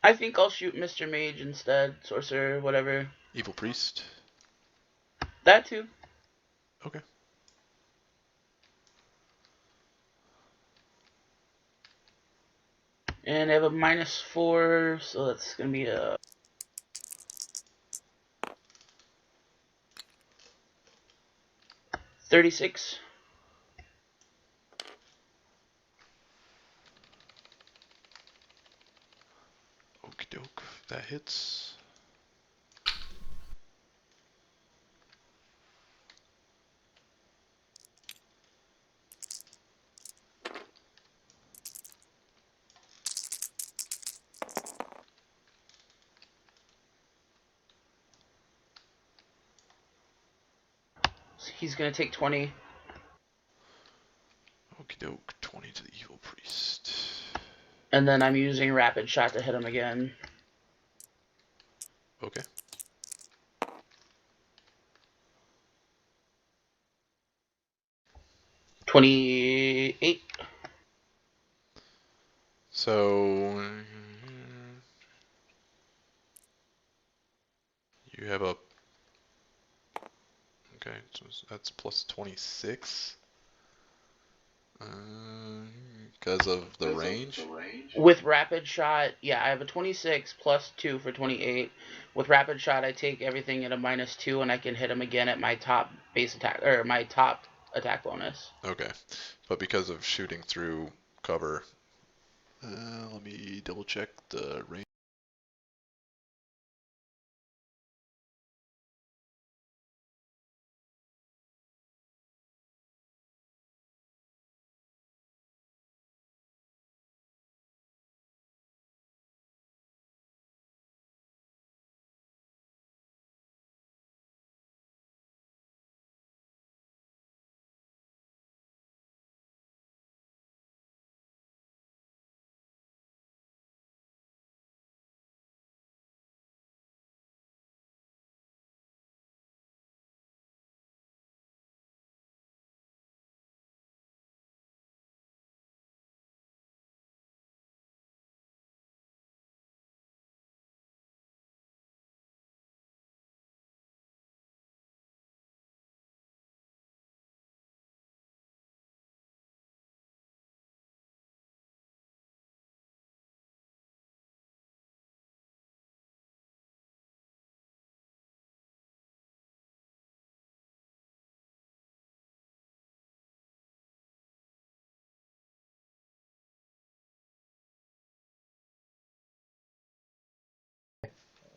I think I'll shoot Mr. Mage instead, sorcerer, whatever. Evil priest. That too. Okay. And I have a -4, so that's gonna be a 36. Okie doke. That hits. So he's gonna take 20. Okie doke. 20 to the evil priest. And then I'm using rapid shot to hit him again. Okay. 28. So you have a. Okay, so that's plus 26. Because of the range. With rapid shot, yeah, I have a 26 plus 2 for 28. With rapid shot, I take everything at a -2, and I can hit him again at my top base attack, or my top attack bonus. Okay, but because of shooting through cover, let me double check the range.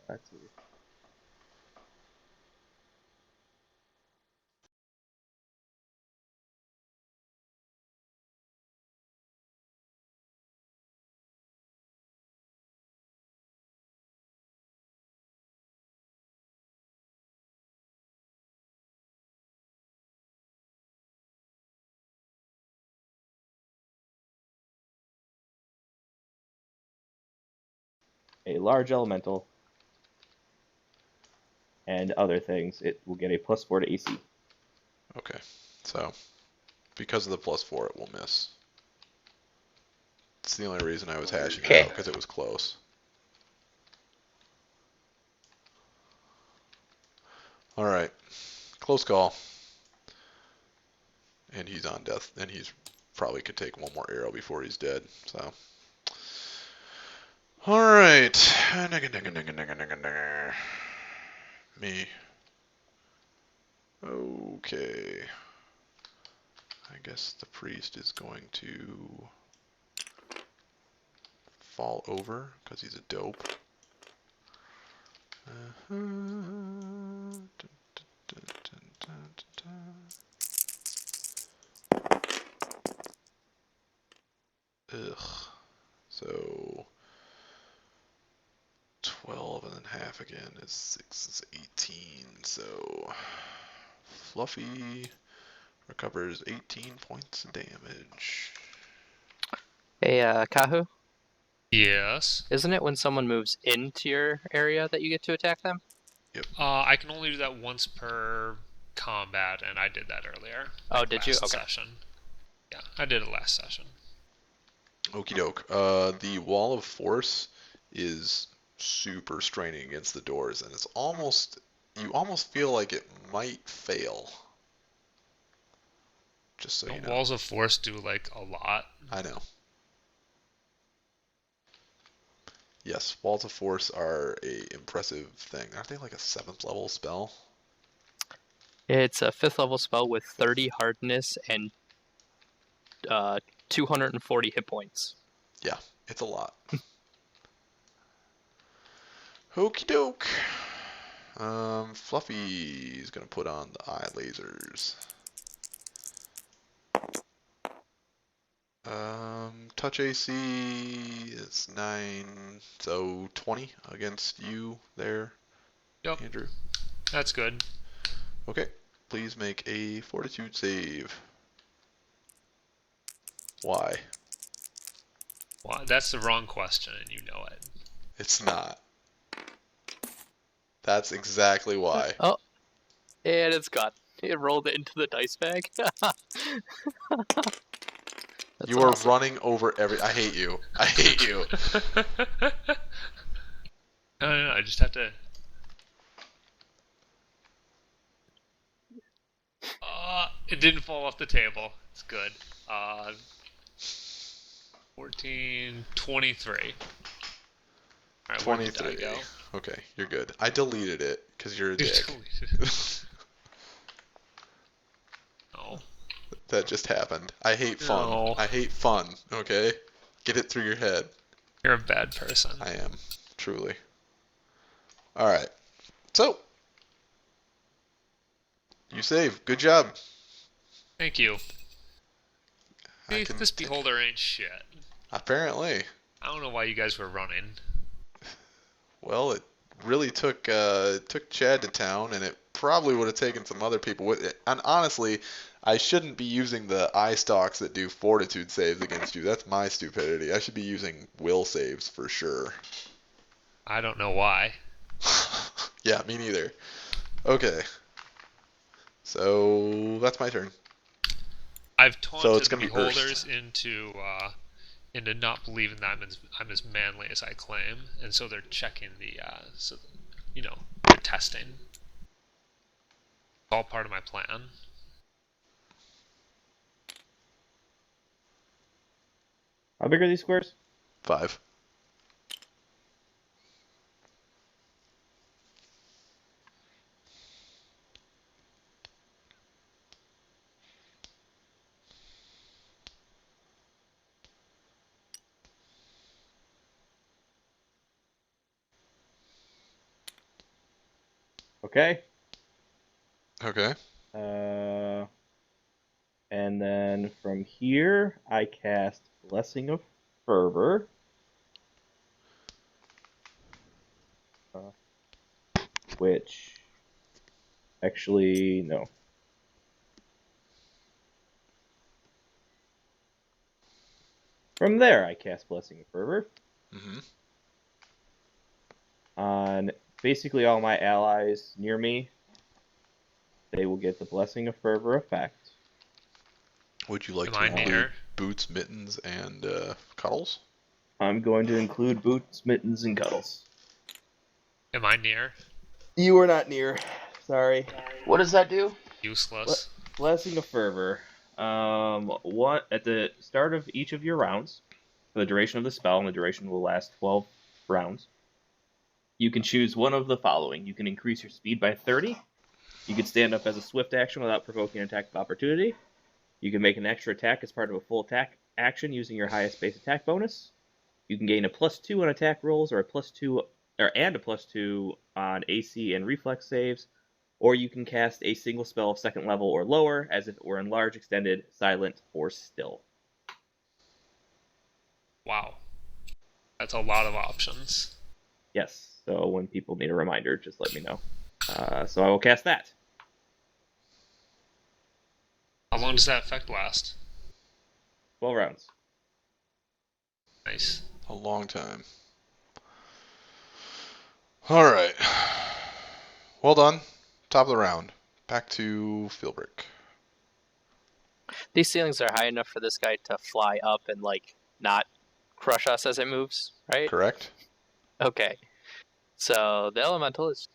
Let's see. A large elemental and other things. It will get a +4 to AC. Okay, so because of the +4, it will miss. It's the only reason I was hashing it Okay. out, because it was close. Alright, close call. And he's on death, and he's probably could take one more arrow before he's dead, so. Alright. Me. Okay. I guess the priest is going to fall over because he's a dope. Ugh. So 12 and then half again is 6 is 18. So Fluffy recovers 18 points of damage. Hey, Kahu, Yes. isn't it when someone moves into your area that you get to attack them? I can only do that once per combat, and I did that earlier. Oh, like did you? last Okay. session. Yeah, I did it last session. Okie doke. The wall of force is super straining against the doors, and it's almost, you almost feel like it might fail. Just so you Don't know. Walls of Force do like a lot? I know. Yes, walls of force are a impressive thing. Aren't they like a 7th level spell? It's a 5th level spell with 30 hardness and 240 hit points. Yeah, it's a lot. Okie doke. Fluffy's gonna put on the eye lasers. Touch AC is 9, so 20 against you there, Yep, Andrew. that's good. Okay, please make a fortitude save. Why? Well, that's the wrong question, and you know it. It's not. That's exactly why. Oh, and it's gone. It rolled it into the dice bag. That's You are awesome. running over every. I hate you. I hate you. No, I just have to. It didn't fall off the table. It's good. 14, 23. Alright, where'd the die 23. go? Okay, you're good. I deleted it because you're a You dick. deleted it. No. That just happened. I hate fun. No. I hate fun, okay? Get it through your head. You're a bad person. I am, truly. Alright, so, you saved. Good job. Thank you. I See, can. this beholder ain't shit. Apparently. I don't know why you guys were running. Well, it really took Chad to town, and it probably would have taken some other people with it. And honestly, I shouldn't be using the eye stalks that do fortitude saves against you. That's my stupidity. I should be using will saves for sure. I don't know why. Yeah, me neither. Okay. So that's my turn. I've So it's taunted the gonna be beholders Erst. into not believing that I'm as manly as I claim, and so they're checking the testing. It's all part of my plan. How big are these squares? 5. Okay. Okay. And then from here, I cast Blessing of Fervor. Which, actually, no. From there, I cast Blessing of Fervor Mm-hmm. on basically all my allies near me. They will get the Blessing of Fervor effect. Would you like Am to I include near? boots, mittens, and cuddles? I'm going to include boots, mittens, and cuddles. Am I near? You are not near. Sorry. What does that do? Useless. Blessing of Fervor. What at the start of each of your rounds, for the duration of the spell, and the duration will last 12 rounds, you can choose one of the following. You can increase your speed by 30. You can stand up as a swift action without provoking an attack of opportunity. You can make an extra attack as part of a full attack action using your highest base attack bonus. You can gain a +2 on attack rolls, or a +2 and a +2 on AC and reflex saves, or you can cast a single spell of second level or lower, as if it were enlarged, extended, silent, or still. Wow. That's a lot of options. Yes, so when people need a reminder, just let me know. So I will cast that. How long does that effect last? 12 rounds. Nice. A long time. All right. Well done. Top of the round. Back to Philbrick. These ceilings are high enough for this guy to fly up and like not crush us as it moves, right? Correct? Okay. So the elemental is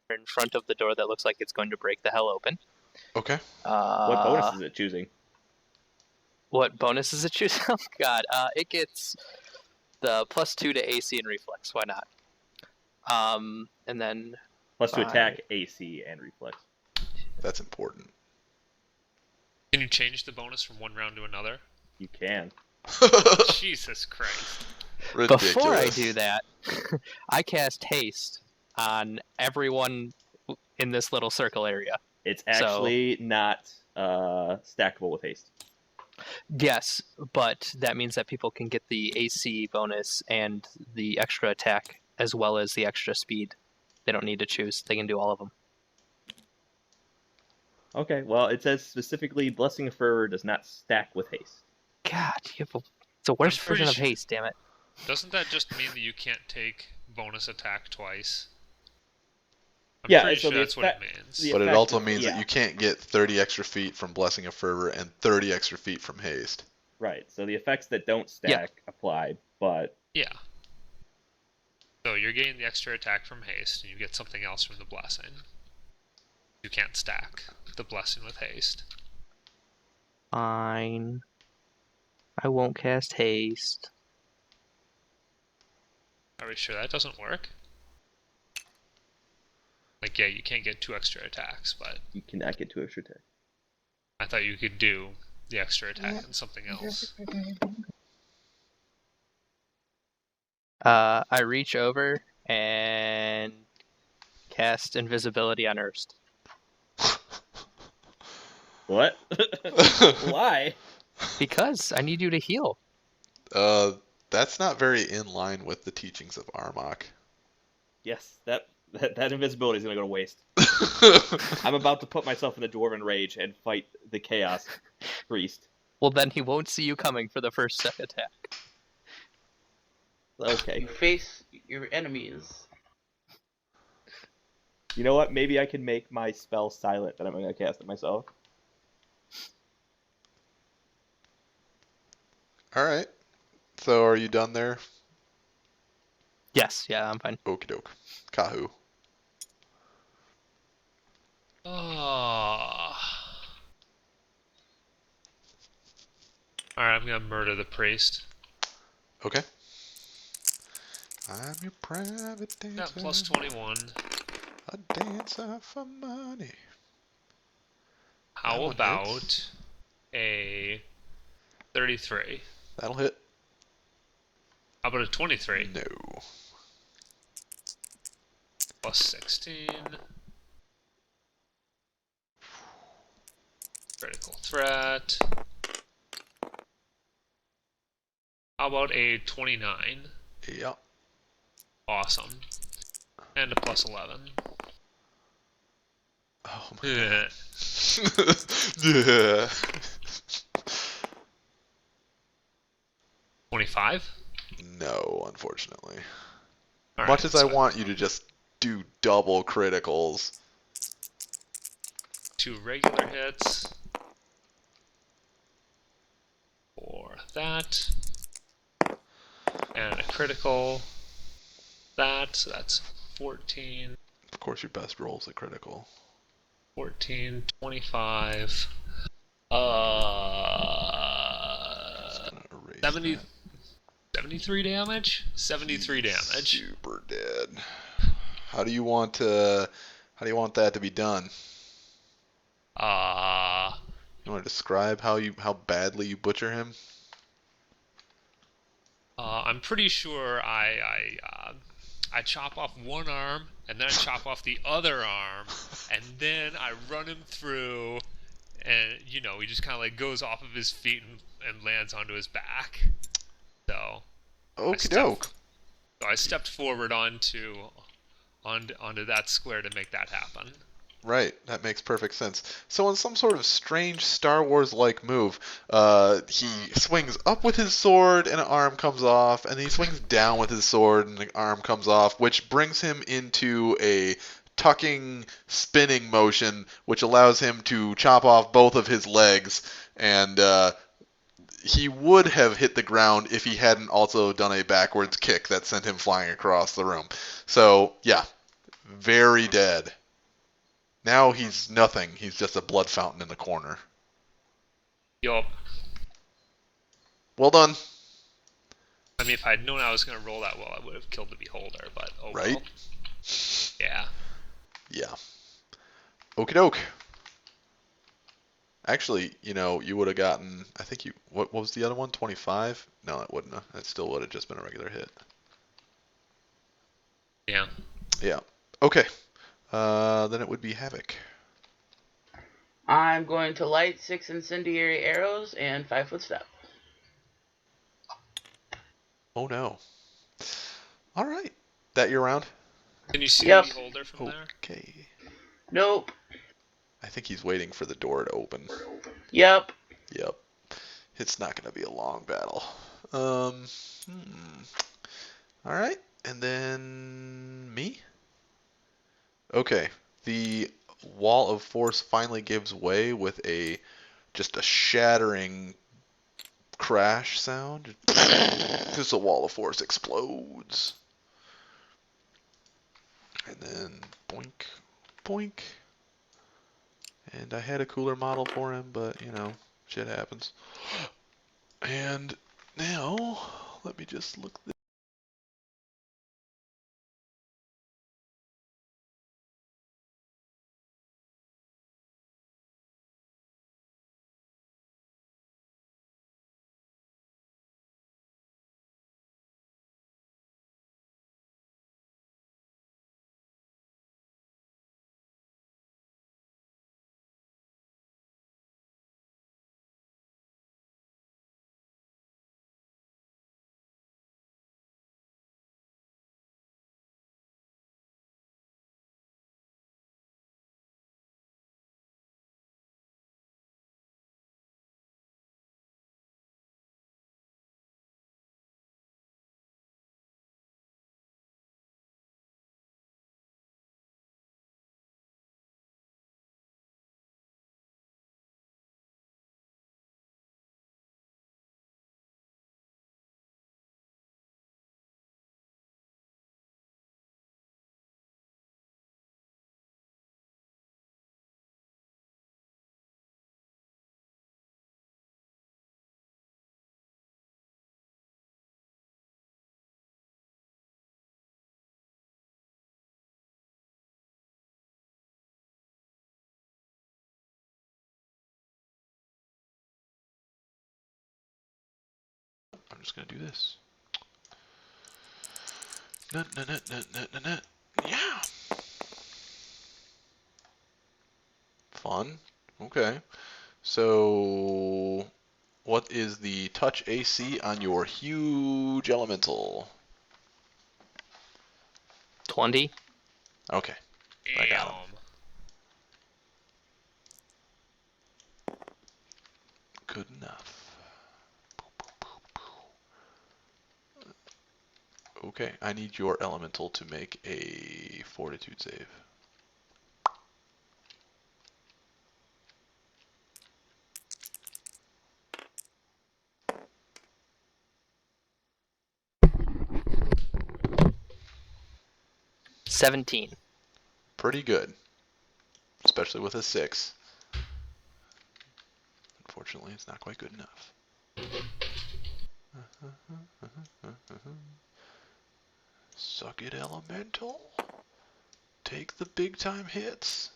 in front of the door that looks like it's going to break the hell open. Okay. What bonus is it choosing? What bonus is it choosing? Oh god, it gets the +2 to AC and reflex. Why not? And then Plus to Five. attack, AC, and reflex. That's important. Can you change the bonus from one round to another? You can. Jesus Christ. Ridiculous. before I do that, I cast haste on everyone in this little circle area. It's actually not stackable with haste. Yes, but that means that people can get the AC bonus and the extra attack as well as the extra speed. They don't need to choose. They can do all of them. Okay, well, it says specifically Blessing of Fervor does not stack with haste. God, it's a worse I'm pretty version of sure- haste, damn it. Doesn't that just mean that you can't take bonus attack twice? I'm Yeah, pretty so sure the that's what it effect- means. the- But it effect also of- means yeah. that you can't get 30 extra feet from Blessing of Fervor and 30 extra feet from haste. Right, so the effects that don't stack apply, but Yeah. So you're getting the extra attack from haste, and you get something else from the blessing. You can't stack the blessing with haste. Fine. I won't cast haste. Are we sure that doesn't work? Like, yeah, you can't get 2 extra attacks, but you cannot get 2 extra attacks. I thought you could do the extra attack and something else. I reach over and cast invisibility on Erst. What? Why? Because I need you to heal. That's not very in line with the teachings of Armok. Yes, that invisibility is going to go to waste. I'm about to put myself in the Dwarven Rage and fight the Chaos Priest. Well, then he won't see you coming for the first attack. Okay. You face your enemies. You know what? Maybe I can make my spell silent, then I'm going to cast it myself. All right. So are you done there? Yes, yeah, I'm fine. Okie doke. Kahu. Oh. Alright, I'm gonna murder the priest. Okay. I'm your private dancer. Got plus 21. A dancer for money. How That one about hits. a 33? That'll hit. How about a 23? No. Plus 16. Critical threat. How about a 29? Yep. Awesome. And a plus 11. Oh my god. Yeah. 25? No, unfortunately. Alright, Much as I so want you to just do double criticals. 2 regular hits. For that. And a critical. That, so that's 14. Of course, your best roll is a critical. 14, 25. Just gonna erase 70, that. 73 damage? 73 damage. Super dead. How do you want that to be done? Uh, You want to describe how badly you butcher him? I'm pretty sure I chop off one arm, and then I chop off the other arm, and then I run him through, and, he just kind of like goes off of his feet and lands onto his back. So I Okie stepped, doke. so I stepped forward onto that square to make that happen. Right, that makes perfect sense. So in some sort of strange Star Wars-like move, he swings up with his sword and an arm comes off, and he swings down with his sword and an arm comes off, which brings him into a tucking, spinning motion, which allows him to chop off both of his legs, and he would have hit the ground if he hadn't also done a backwards kick that sent him flying across the room. So, yeah, very dead. Now he's nothing. He's just a blood fountain in the corner. Yup. Well done. I mean, if I'd known I was going to roll that well, I would have killed the beholder, but oh Right? well. Yeah. Yeah. Okie doke. Actually, you would have gotten, I think what was the other one? 25? No, it wouldn't have. It still would have just been a regular hit. Yeah. Yeah. Okay. Then it would be Havoc. I'm going to light 6 incendiary arrows and 5-foot step. Oh no. All right. That your round? Can you see Yep. the beholder from there? Okay. Nope. I think he's waiting for the door to open. Yep. Yep. It's not going to be a long battle. All right. And then me? Okay. The wall of force finally gives way with just a shattering crash sound. Because the wall of force explodes. And then boink, boink. And I had a cooler model for him, but shit happens. And now, let me just look. I'm just gonna do this. Yeah. Fun. Okay. So, what is the touch AC on your huge elemental? 20. Okay, I got him. Damn. Good enough. Okay, I need your elemental to make a fortitude save. $17. Pretty good, especially with a 6. Unfortunately, it's not quite good enough. Suck it, elemental. Take the big time hits.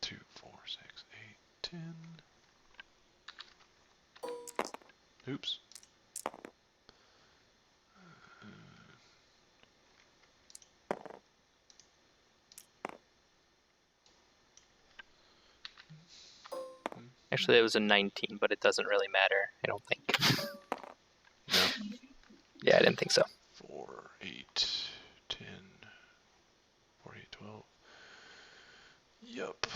2, 4, 6, 8, 10. Oops. Actually, it was a 19, but it doesn't really matter, I don't think. No. Yeah, I didn't think so. 4, 8, 10, 4, 8, 12. Yup.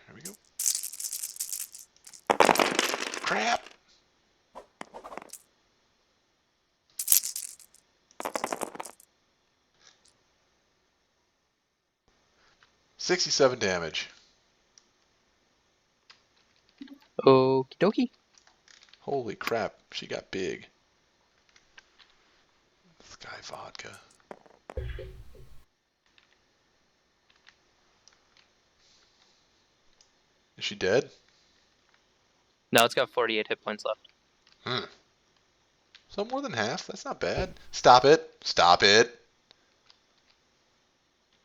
Here we go. Crap! $67 damage. Okie dokie. Holy crap, she got big. Sky vodka. Is she dead? No, it's got 48 hit points left. So more than half? That's not bad. Stop it. Stop it.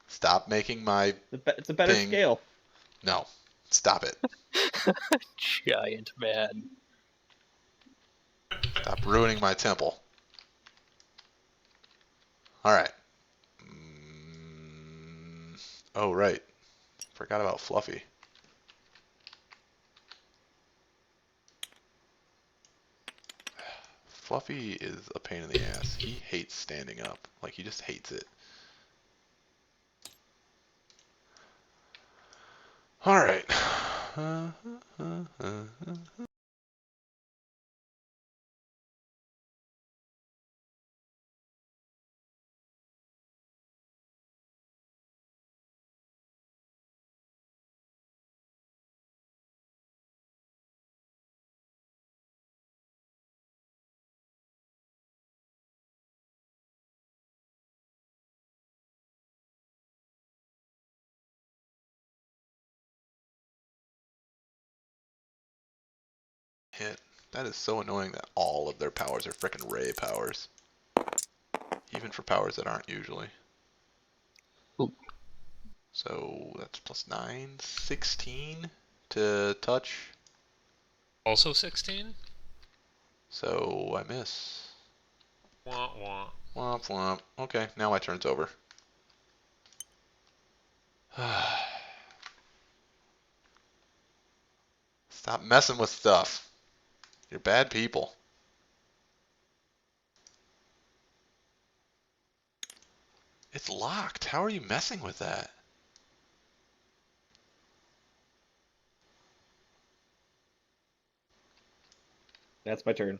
Stop making my It's a better thing. scale. No. Stop it. Giant man. Stop ruining my temple. Alright. Oh, right. Forgot about Fluffy. Fluffy is a pain in the ass. He hates standing up. Like, he just hates it. Alright. Hit. That is so annoying that all of their powers are frickin' ray powers. Even for powers that aren't usually. Ooh. So that's plus 9, 16 to touch. Also 16? So I miss. Wah wah. Womp womp. Okay, now my turn's over. Stop messing with stuff. You're bad people. It's locked. How are you messing with that? That's my turn.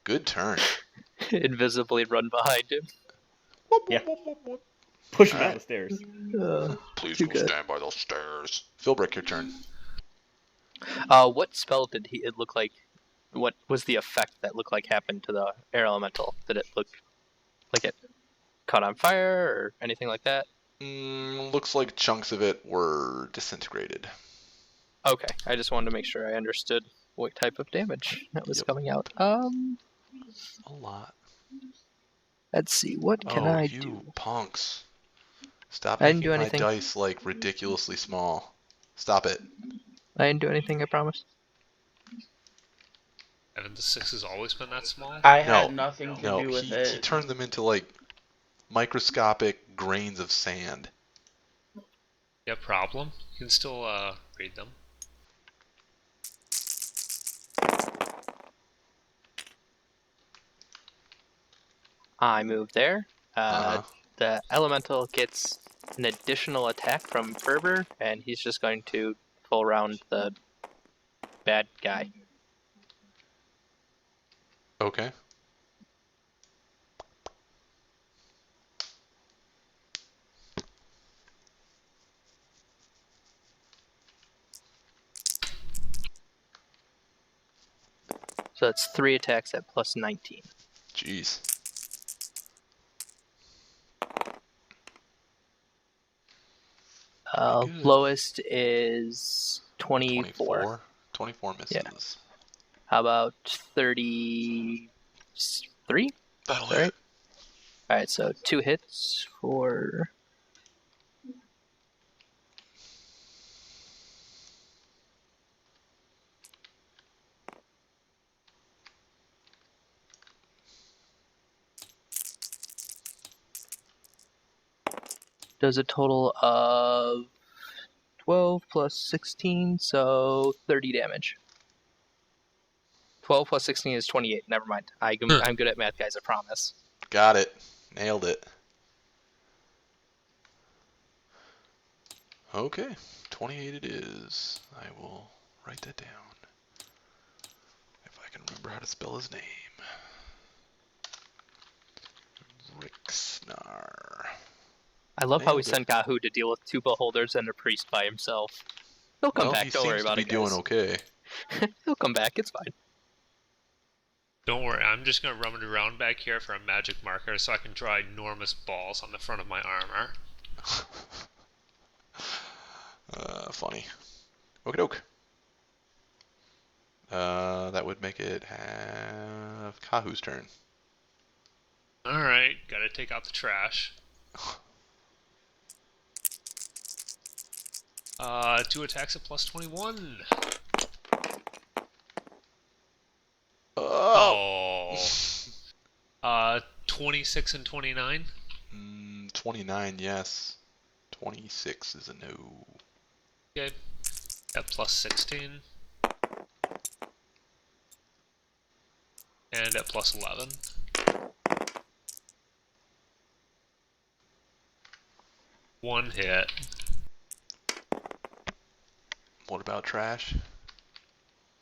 Good turn. Invisibly run behind him. Yeah. Push him down Alright. the stairs. Please too go good. stand by those stairs. Philbrick, your turn. What spell did it look like? What was the effect that looked like happened to the air elemental? Did it look like it caught on fire or anything like that? Looks like chunks of it were disintegrated. Okay, I just wanted to make sure I understood what type of damage that was Yep. coming out. A lot. Let's see, what can Oh, I you do? punks. Stop I didn't do making my anything. dice, like, ridiculously small. Stop it. I didn't do anything, I promise. Haven't the 6s always been that small? I No, had nothing to no, do with he it. turned them into like microscopic grains of sand. Yeah, problem. You can still read them. I move there. Uh-huh. The elemental gets an additional attack from Fervor, and he's just going to pull around the bad guy. Okay. So that's 3 attacks at plus 19. Jeez. Pretty good. Lowest is 24. 24. 24 Yeah. misses. How about 33? That'll Sorry. hit. Alright, so 2 hits for... Does a total of 12 plus 16, so 30 damage. 12 plus 16 is 28. Never mind. I'm good at math, guys, I promise. Got it. Nailed it. Okay. 28 it is. I will write that down. If I can remember how to spell his name. Vryxnar. I love how we Nailed it. sent Gahu to deal with 2 beholders and a priest by himself. He'll come Well, back, he don't worry seems to about be it, doing guys. okay. He'll come back, it's fine. Don't worry, I'm just going to rummage around back here for a magic marker so I can draw enormous balls on the front of my armor. Funny. Okie doke. That would make it have Kahu's turn. Alright, gotta take out the trash. 2 attacks at plus 21. Oh! 26 and 29. 29, yes. 26 is a no. Okay, at plus 16. And at plus 11. One hit. What about trash?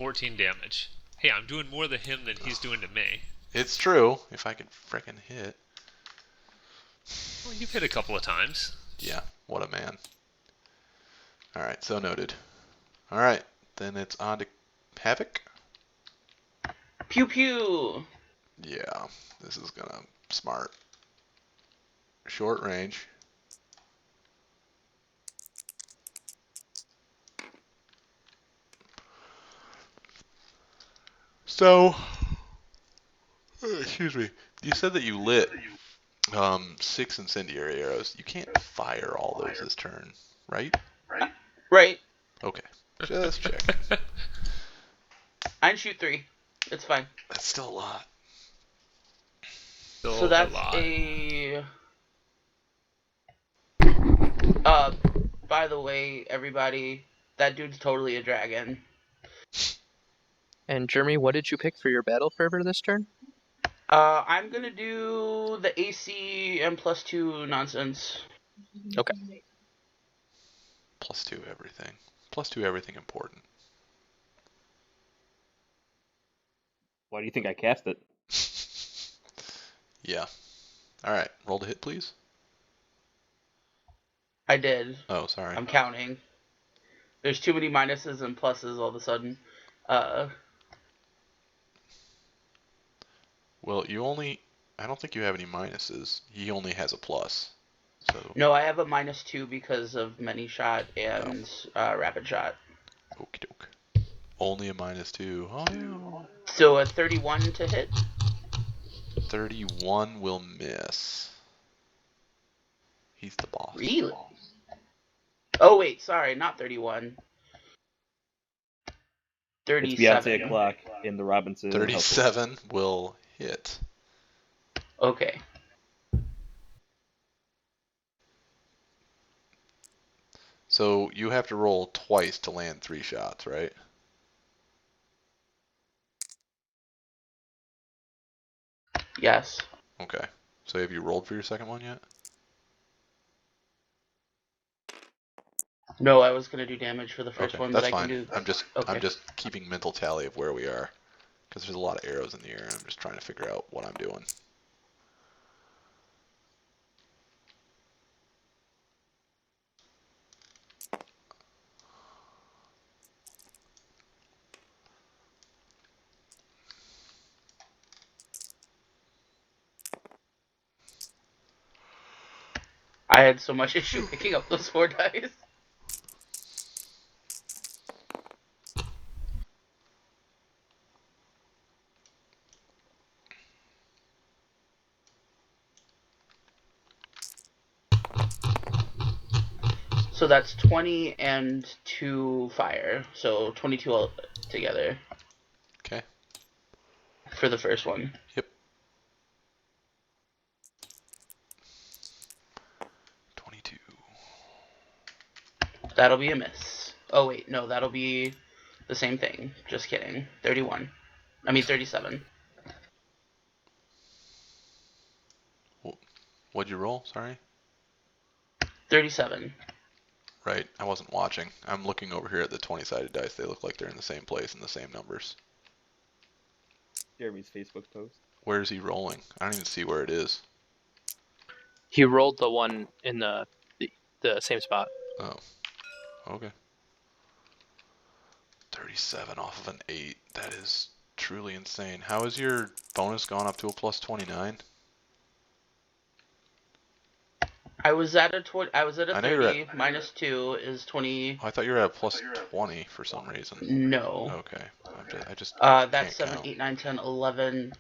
14 damage. Hey, I'm doing more to him than he's doing to me. It's true, if I could frickin' hit. Well, you've hit a couple of times. Yeah, what a man. Alright, so noted. Alright, then it's on to Havoc. Pew pew! Yeah, this is gonna smart. Short range. So, excuse me. You said that you lit 6 incendiary arrows. You can't fire all those this turn, right? Right. Okay, just check. I can shoot 3. It's fine. That's still a lot. Still So that's a lot. By the way, everybody, that dude's totally a dragon. And Jeremy, what did you pick for your battle fervor this turn? I'm gonna do the AC and plus 2 nonsense. Okay. +2 everything. +2 everything important. Why do you think I cast it? Yeah. Alright, roll to hit, please. I did. Oh, sorry. I'm counting. There's too many minuses and pluses all of a sudden. Well, I don't think you have any minuses. He only has a plus. So, No, I have a -2 because of many shot and rapid shot. okie doke. Only a -2. Oh, yeah. So a 31 to hit. 31 will miss. He's the boss. Really? Oh wait, sorry, not 31. It's 37. Beyonce o'clock in the Robinson household. 37 will hit. Okay. So you have to roll twice to land 3 shots, right? Yes. Okay. So have you rolled for your second one yet? No, I was gonna do damage for the first Okay, one, but that's I can fine. do. I'm Okay. just keeping mental tally of where we are, because there's a lot of arrows in the air, and I'm just trying to figure out what I'm doing. I had so much issue picking up those 4 dice. So that's 20 and 2 fire. So 22 together. Okay. For the first one. Yep. 22. That'll be a miss. Oh wait, no, that'll be the same thing. Just kidding. 31. I mean 37. What'd you roll? Sorry. 37. Right. I wasn't watching. I'm looking over here at the 20-sided dice. They look like they're in the same place and the same numbers. Jeremy's Facebook post. Where is he rolling? I don't even see where it is. He rolled the one in the same spot. Oh. Okay. 37 off of an 8. That is truly insane. How has your bonus gone up to a plus 29? I was at a I know you're 30 minus 2 is 20. Oh, I thought you were at a plus 20 for some reason. No. Okay. I just That's can't 7, count. 8, 9, 10, 11.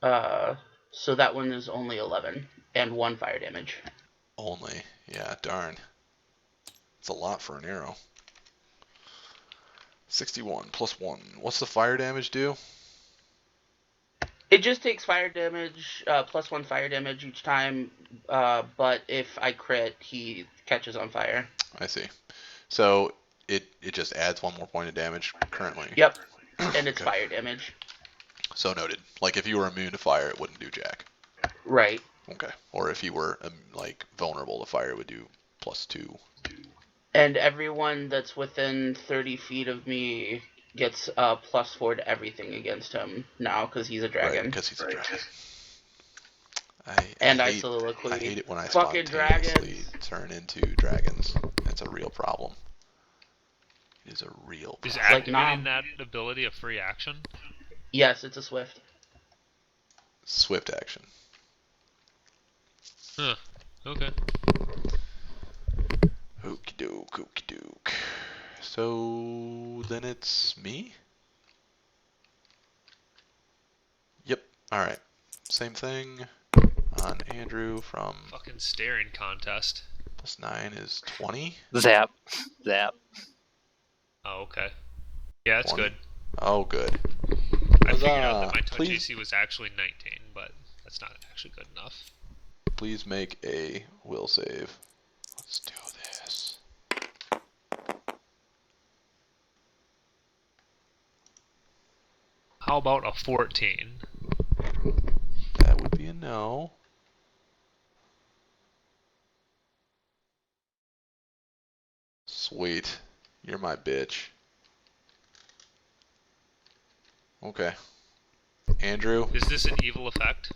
So that one is only 11 and 1 fire damage. Only. Yeah, darn. It's a lot for an arrow. 61 plus 1. What's the fire damage do? It just takes fire damage, plus 1 fire damage each time, but if I crit, he catches on fire. I see. So it just adds 1 more point of damage currently. Yep, and it's Okay. fire damage. So noted. Like if you were immune to fire, it wouldn't do jack. Right. Okay. Or if you were like vulnerable to fire, it would do plus 2. And everyone that's within 30 feet of me gets plus 4 to everything against him now because he's a dragon. Right, because he's a dragon. I soliloquy. I hate it when I Fucking spontaneously dragons. turn into dragons. It's a real problem. It is a real Is problem. activating that ability a free action? Yes, it's a swift. Swift action. Huh. Okay. Okie doke, okie doke. So then it's me? Yep. Alright. Same thing on Andrew from Fucking staring contest. plus 9 is 20. Zap. Zap. Oh, okay. Yeah, that's 20. good. Oh, good. I figured out that my touch Please, AC was actually 19, but that's not actually good enough. please make a will save. Let's do this. How about a 14? That would be a no. Sweet. You're my bitch. Okay. Andrew? Is this an evil effect?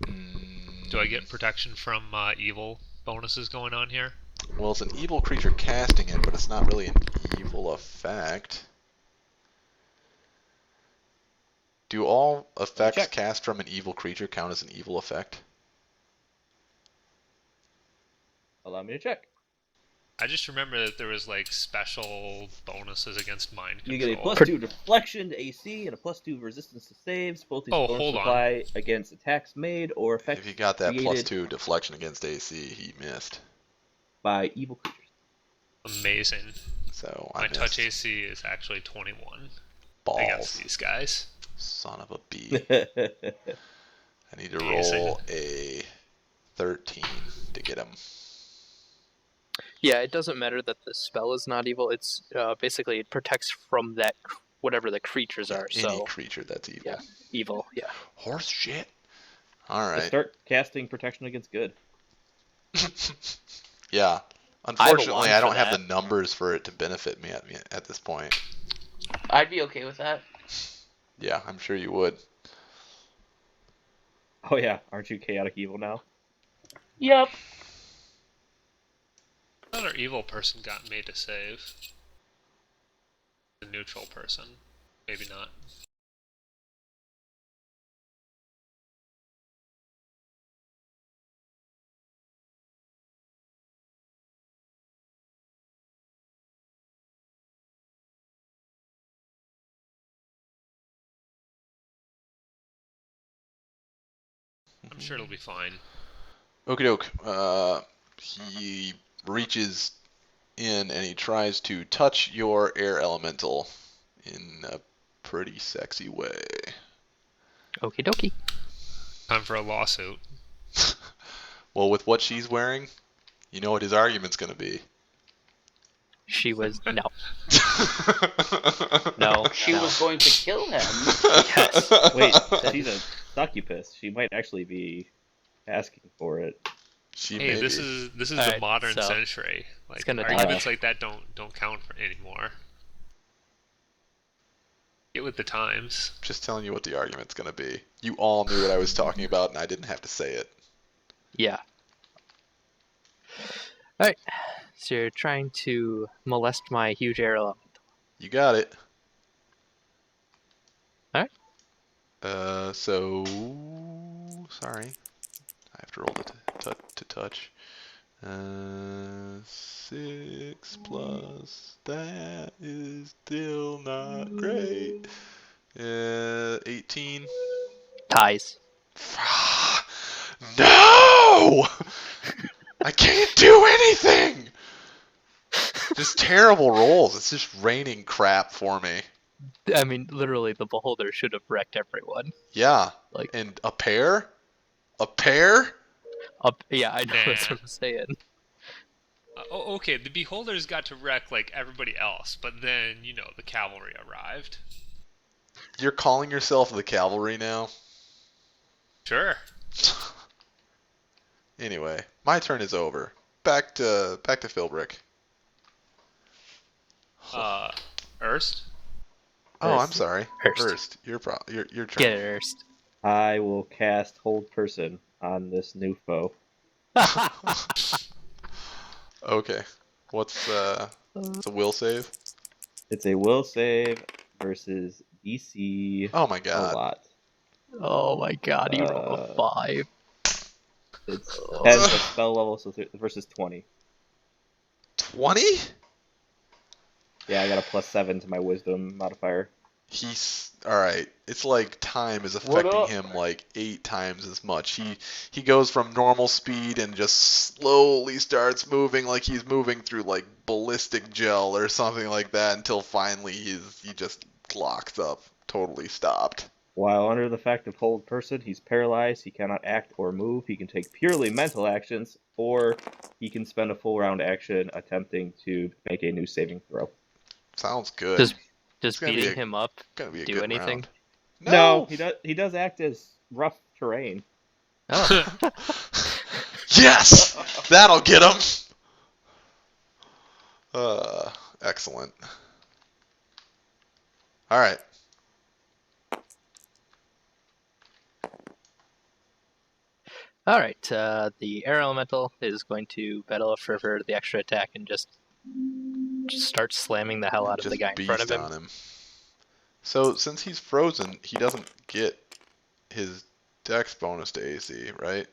Mm, Do I get protection from evil bonuses going on here? well, it's an evil creature casting it, but it's not really an evil effect. Do all effects Check. cast from an evil creature count as an evil effect? Allow me to check. I just remember that there was like special bonuses against mind control. You get a +2 deflection to AC and a +2 resistance to saves. Both these bonuses hold on. apply against attacks made or effects If he got that created +2 deflection against AC, he missed. by evil creatures. Amazing. So I My missed. touch AC is actually 21. against Balls. these guys. Son of a bee. That's I need to Yes, roll a 13 to get him. Yeah, it doesn't matter that the spell is not evil. It's basically it protects from that whatever the creatures are. Any So creature that's evil. yeah, evil. Yeah. Horse shit. All Just right. start casting protection against good. Yeah. I have a Unfortunately, wand I for don't have the that. numbers for it to benefit me at this point. I'd be okay with that. Yeah, I'm sure you would. Oh yeah, aren't you chaotic evil now? Yep. Another evil person got made to save. A neutral person. Maybe not. I'm sure it'll be fine. Okie doke. He reaches in and he tries to touch your air elemental in a pretty sexy way. Okie dokie. Time for a lawsuit. Well, with what she's wearing, you know what his argument's going to be. She was no. No. She was going to kill him. Yes. Wait, she's a succubus. She might actually be asking for it. She Hey, may this be. is the Alright, modern so century. Like gonna arguments die. like that don't count for anymore. Get with the times. Just telling you what the argument's going to be. You all knew what I was talking about, and I didn't have to say it. Yeah. All right. So you're trying to molest my huge air elemental. You got it. Alright. So sorry. I have to roll to touch. 6 plus that is still not great. 18. Ties. No! I can't do anything! Just terrible rolls. It's just raining crap for me. I mean, literally, the beholder should have wrecked everyone. Yeah. Like, And a pair? A pair? yeah, I know that's Nah. what I'm saying. Okay, the beholders got to wreck like everybody else, but then, the cavalry arrived. You're calling yourself the cavalry now? Sure. Anyway, my turn is over. Back to Philbrick. Erst? Oh, I'm Erst. sorry. Hurst. Your turn. Get it, Erst. I will cast Hold Person on this new foe. Okay. What's it's a will save? It's a will save versus DC Oh my a god. lot. Oh my god, you rolled a 5. It's 10 plus spell level, so versus 20. 20? Yeah, I got a +7 to my wisdom modifier. He's alright. It's like time is What affecting up? him like 8 times as much. He goes from normal speed and just slowly starts moving like he's moving through like ballistic gel or something like that until finally he just locks up, totally stopped. While under the effect of Hold Person, he's paralyzed. He cannot act or move. He can take purely mental actions, or he can spend a full round action attempting to make a new saving throw. Sounds good. Does It's gonna be beating a- him up Gonna be a do good anything? round. No, he does act as rough terrain. Oh. Yes! That'll get him! Excellent. Alright. All right. The air elemental is going to battle for the extra attack and just start slamming the hell out of the Just guy in front of beast him. on him. So, since he's frozen, he doesn't get his dex bonus to AC, right?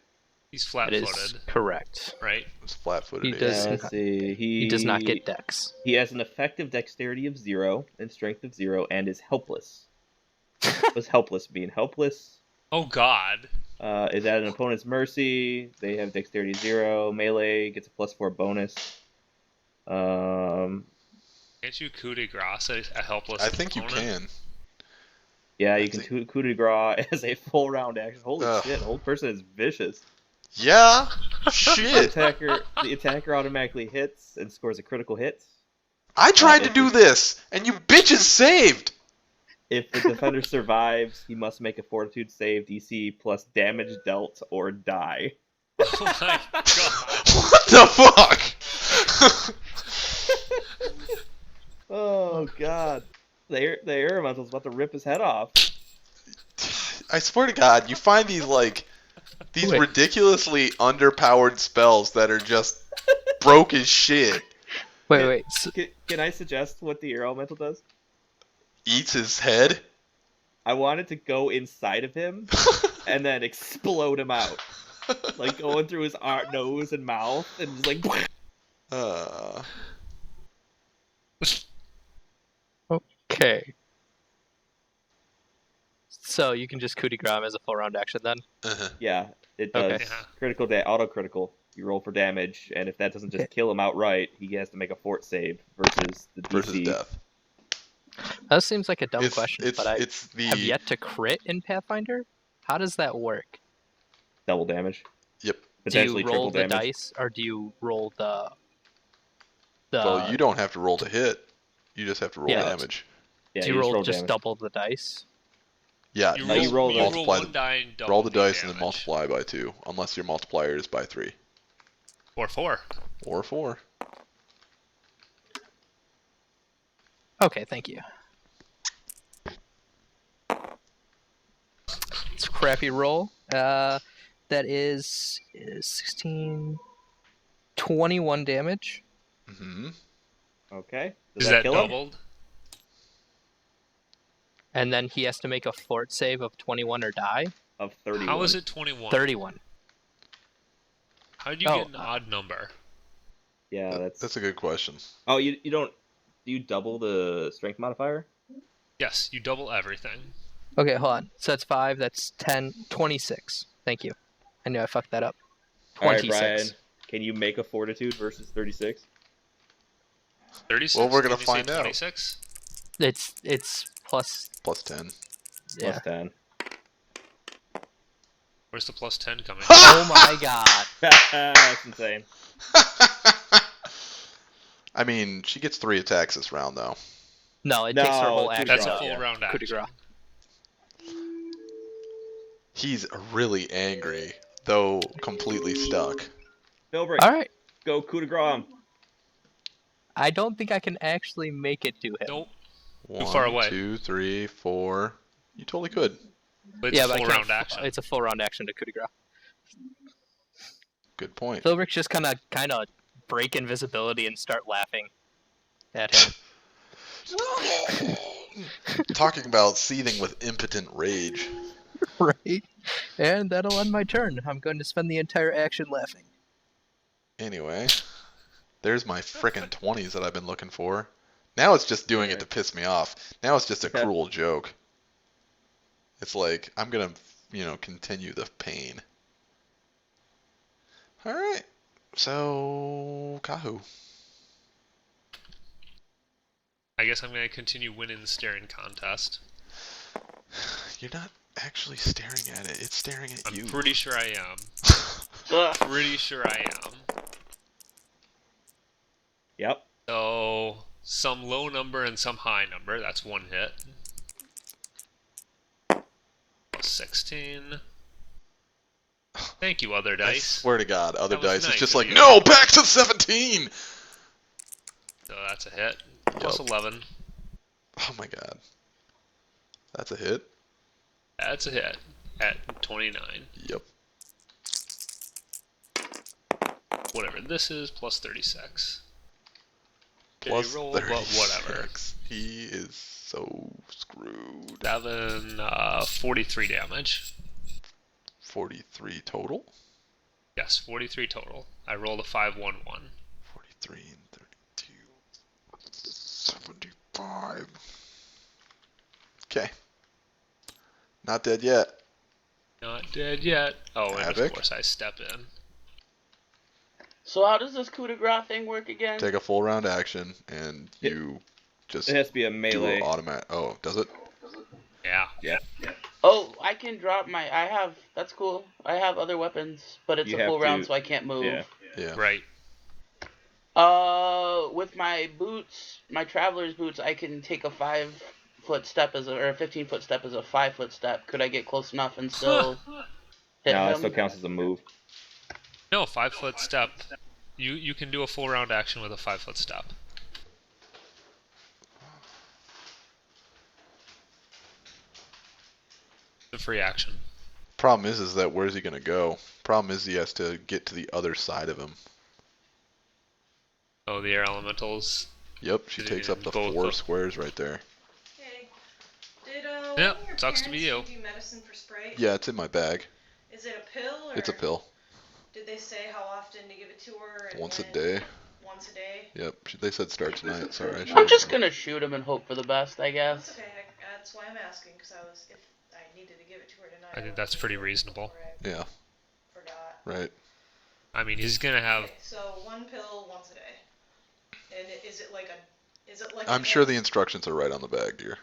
He's That is flat-footed, correct. right? It's flat-footed He AC. does Yeah, let's see. He does not get dex. He has an effective dexterity of 0 and strength of 0 and is helpless. Was helpless. Being helpless Oh God. is at an opponent's mercy. They have dexterity 0. Melee gets a +4 bonus. Can't you coup de grace a helpless I think opponent? you can. Yeah, you That's can coup de grace as a full round action. Holy Ugh. shit, old person is vicious. Yeah. The Shit. attacker automatically hits and scores a critical hit. I tried to if do the- this, and you bitches saved. If the defender survives, he must make a fortitude save DC plus damage dealt or die. Oh my god. What the fuck? Oh god. The air elemental's about to rip his head off. I swear to God, you find these these Wait. ridiculously underpowered spells that are just broke as shit. Wait. Can I suggest what the air elemental does? Eats his head. I want it to go inside of him and then explode him out. Like going through his nose and mouth and just like. Uh, Okay. So you can just coup de grace him as a full round action then? Yeah, it does. Okay. Yeah. Critical auto critical. You roll for damage, and if that doesn't just kill him outright, he has to make a fort save versus the DC. versus death. That seems like a dumb It's question, it's but I it's the have yet to crit in Pathfinder. How does that work? Double damage. Yep. Do Potentially you roll triple the damage. dice, or do you roll the? Well, you don't have to roll to hit. You just have to roll Yeah. damage. Yeah, do you just roll roll just damage. double the dice? Yeah, You No, you roll the- multiply one die and double roll the dice and then damage. multiply by 2, unless your multiplier is by 3 Or 4. or 4. Okay, thank you. It's a crappy roll. That is 16, 21 damage. Mm-hmm. Okay. Is Does that kill him? doubled? And then he has to make a fort save of 21 or die. Of 31. How is it 21? 31. How did you Oh, get an odd number? Yeah, That's a good question. Oh, you don't. Do you double the strength modifier? Yes, you double everything. Okay, hold on. So that's 5, that's 10, 26. Thank you. I knew I fucked that up. All right, 26. Brian. Can you make a fortitude versus 36? 36? Well, we're gonna Did you say find out. 26? It's plus, Plus 10. yeah. Plus 10. Where's the plus 10 coming? Oh my god. That's insane. I mean, she gets 3 attacks this round, though. No, it No, takes her whole coup de action. That's a grace, full yeah. round Coup de action. grace. He's really angry, though completely stuck. Philbrick, Alright. go coup de grace. I don't think I can actually make it to him. Nope. 1, far away. 2, 3, 4. You totally could. But it's Yeah, a but I full can't. round action. It's a full round action to coup de grace. Good point. Philbrick's just kind of break invisibility and start laughing at him. Talking about seething with impotent rage. Right. And that'll end my turn. I'm going to spend the entire action laughing. Anyway, there's my frickin' 20s that I've been looking for. Now it's just doing it to piss me off. Now it's just a Okay. cruel joke. It's like, I'm gonna, continue the pain. Alright, so, Kahu. I guess I'm going to continue winning the staring contest. You're not actually staring at it, it's staring at I'm you. pretty sure I am. Ugh. Pretty sure I am. Yep. So, some low number and some high number. That's 1 hit. Plus 16. Thank you, other I dice. swear to God, other That was dice. nice It's just of like, you. no, back to 17! So that's a hit. Plus Yup. 11. Oh my God. That's a hit? That's a hit. At 29. Yep. Whatever this is, plus 36. Did Plus he roll? But whatever. 36. He is so screwed. 7, 43 damage. 43 total? Yes, 43 total. I rolled a 5-1-1. 43 and 32. 75. Okay. Not dead yet. Not dead yet. Oh, and Havoc. of course I step in. So how does this coup de grace thing work again? Take a full round action, and It- you just It has to be a do melee. an automatic. Oh, does it? Yeah. Yeah. Oh, I can drop my. I have. That's cool. I have other weapons, but it's You a have full round, to. so I can't Yeah. move. Yeah. Right. With my boots, my traveler's boots, I can take a 5-foot step or a 15-foot step as a 5-foot step. Could I get close enough and Huh. still hit No, it him? still counts as a move. No, 5 foot step. You can do a full round action with a 5 foot step. The free action. Problem is that where's he gonna go? Problem is he has to get to the other side of him. Oh, the air elementals. Yep, she Is he takes up in the both 4 of- squares right there. Hey, did Yep, one of your sucks to parents be you. give you medicine for Sprite? Yeah, it's in my bag. Is it a pill, It's a or pill. did they say how often to give it to her and Once a when? day. Once a day? Yep, they said start tonight. Sorry, I should I'm just have. gonna shoot him and hope for the best, I That's guess. okay. That's why I'm asking, because if I needed to give it to her tonight, I I think wanted that's to pretty do it reasonable. before I Yeah, forgot. right. I mean, he's gonna have. Okay, so one pill once a day. And is it like a? Is it like I'm an? sure the instructions are right on the bag, dear.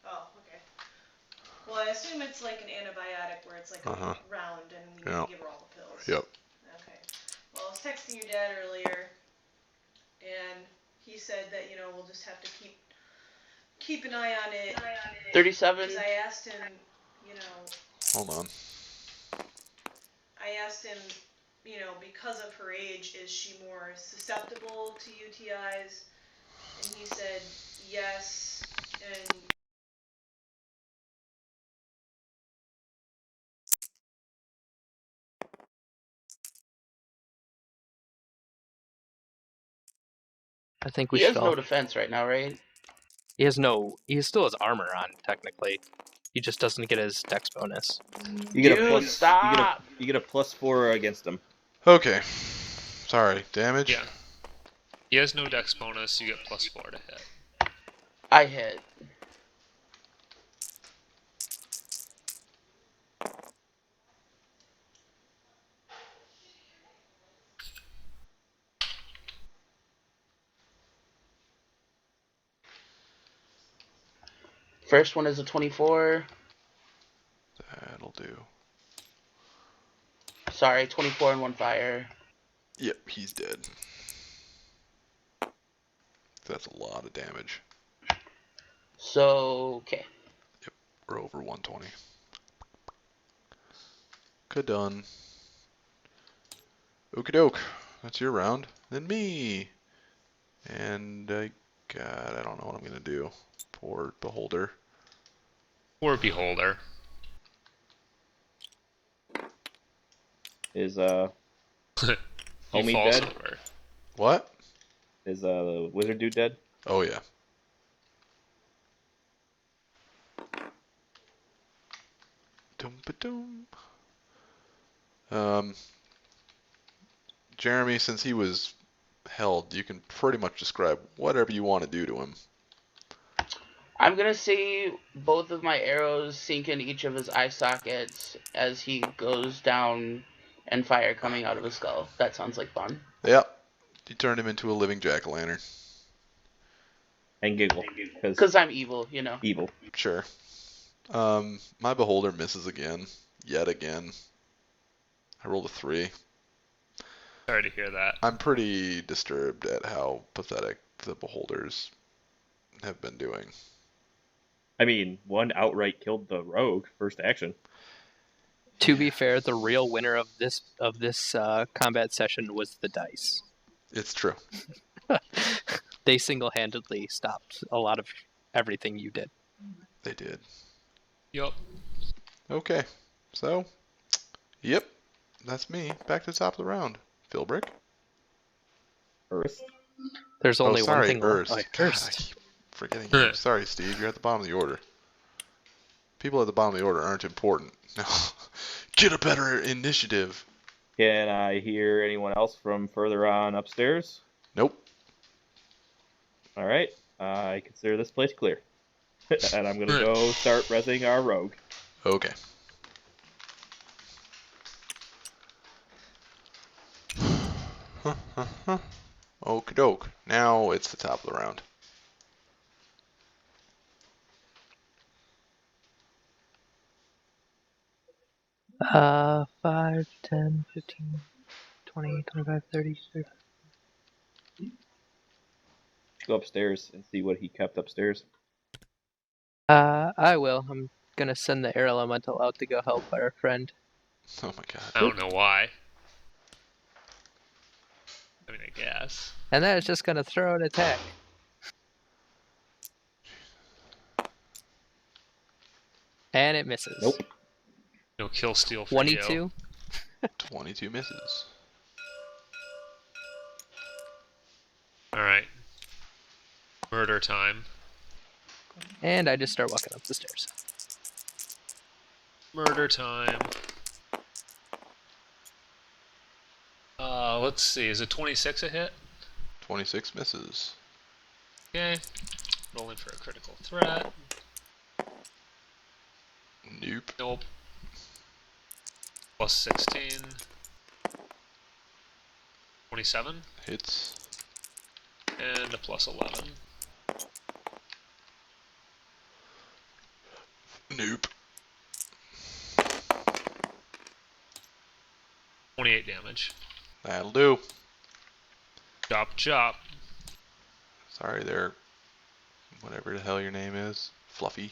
Oh, okay. Well, I assume it's like an antibiotic where it's like a Uh-huh. round and you need Yeah. to give her all the pills. Yep. Okay. Well, I was texting your dad earlier, and he said that we'll just have to keep an eye on it. 37. Because I asked him, you know, Hold on. because of her age, is she more susceptible to UTIs? And he said yes, and I think we He should has all. no defense right now, right? He has no. He still has armor on technically. He just doesn't get his dex bonus. You get a Dude, plus. stop! You get a +4 against him. Okay. Sorry, damage? Yeah. He has no dex bonus. You get +4 to hit. I hit. First one is a 24. That'll do. Sorry, 24 and 1 fire. Yep, he's dead. That's a lot of damage. So, okay. We're over 120. Done. Okie doke. That's your round. Then me. And God, I don't know what I'm gonna do. Poor beholder. Poor beholder. Is He homie falls dead? over. What? Is the wizard dude dead? Oh yeah. Dum-ba-dum. Jeremy, since he was held, you can pretty much describe whatever you want to do to him. I'm gonna say both of my arrows sink into each of his eye sockets as he goes down and fire coming out of his skull. That sounds like fun. Yep. You turned him into a living jack-o'-lantern. And giggle. Because I'm evil, Evil. Sure. My beholder misses again. Yet again. I rolled a 3. Sorry to hear that. I'm pretty disturbed at how pathetic the beholders have been doing. I mean, one outright killed the rogue first action. To be fair, the real winner of this combat session was the dice. It's true. They single-handedly stopped a lot of everything you did. They did. Yup. Okay. So, yep. That's me. Back to the top of the round. Philbrick? Earth. There's only one sorry, thing Ernst. left. God, I Ernst. keep forgetting you. Sorry, Steve. You're at the bottom of the order. People at the bottom of the order aren't important. No. Get a better initiative. Can I hear anyone else from further on upstairs? Nope. All right. I consider this place clear. And I'm going to go start resing our rogue. Okay. Okie doke. Now it's the top of the round. 5, 10, 15, 20, 25, 30, 35. Go upstairs and see what he kept upstairs. I will. I'm gonna send the air elemental out to go help our friend. Oh my god. I don't know why. I mean, I guess. And then it's just gonna throw an attack. And it misses. Nope. No kill steal for 22. you. 22 misses. Alright. Murder time. And I just start walking up the stairs. Murder time. Let's see. Is a 26 a hit? 26 misses. Okay. Rolling for a critical threat. Nope. Nope. Plus 16. 27. Hits. And a plus 11. Nope. 28 damage. That'll do. Chop, chop. Sorry there. Whatever the hell your name is. Fluffy.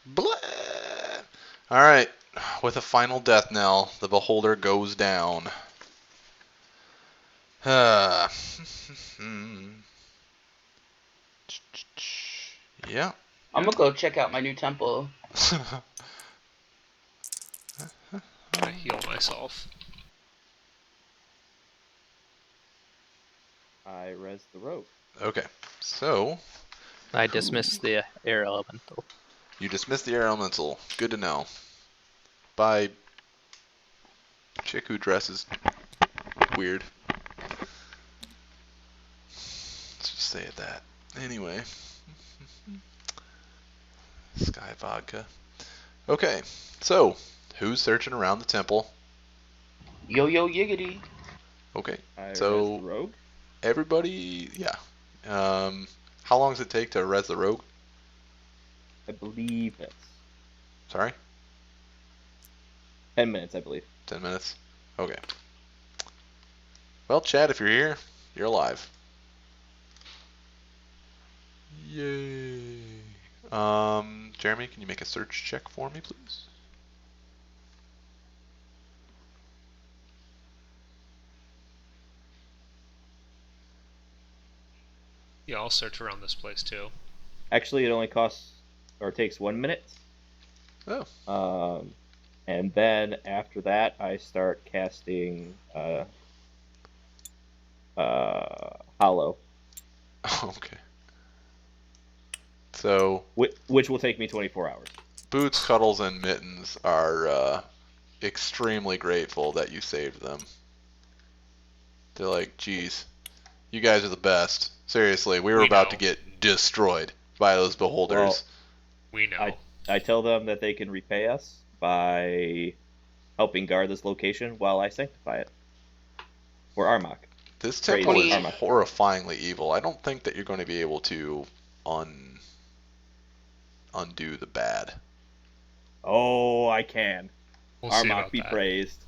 Blah! Alright. With a final death knell, the beholder goes down. Yeah. I'm gonna go check out my new temple. I heal myself. I res the rogue. Okay. So, I dismiss the air elemental. you dismiss the air elemental. Good to know. By chick who dresses weird. Let's just say it that. Anyway. Sky vodka. Okay, so who's searching around the temple? Yo yo yiggity. Okay, I So- res the rogue. everybody, yeah. How long does it take to res the rogue? I believe it's Sorry, 10 minutes, I believe. 10 minutes. Okay. Well, Chad, if you're here, you're alive. Yay. Jeremy, can you make a search check for me, please? Yeah, I'll search around this place too. Actually, it only costs or takes 1 minute. Oh. And then after that, I start casting Hollow, Okay. So, which will take me 24 hours. Boots, Cuddles, and Mittens are extremely grateful that you saved them. They're like, geez, you guys are the best. Seriously, we were We about to know. get destroyed by those beholders. We know. I tell them that they can repay us by helping guard this location while I sanctify it. Or Armok. This temple is Crazy. horrifyingly evil. I don't think that you're going to be able to undo the bad. Oh, I can. We'll see Armok about be that. praised.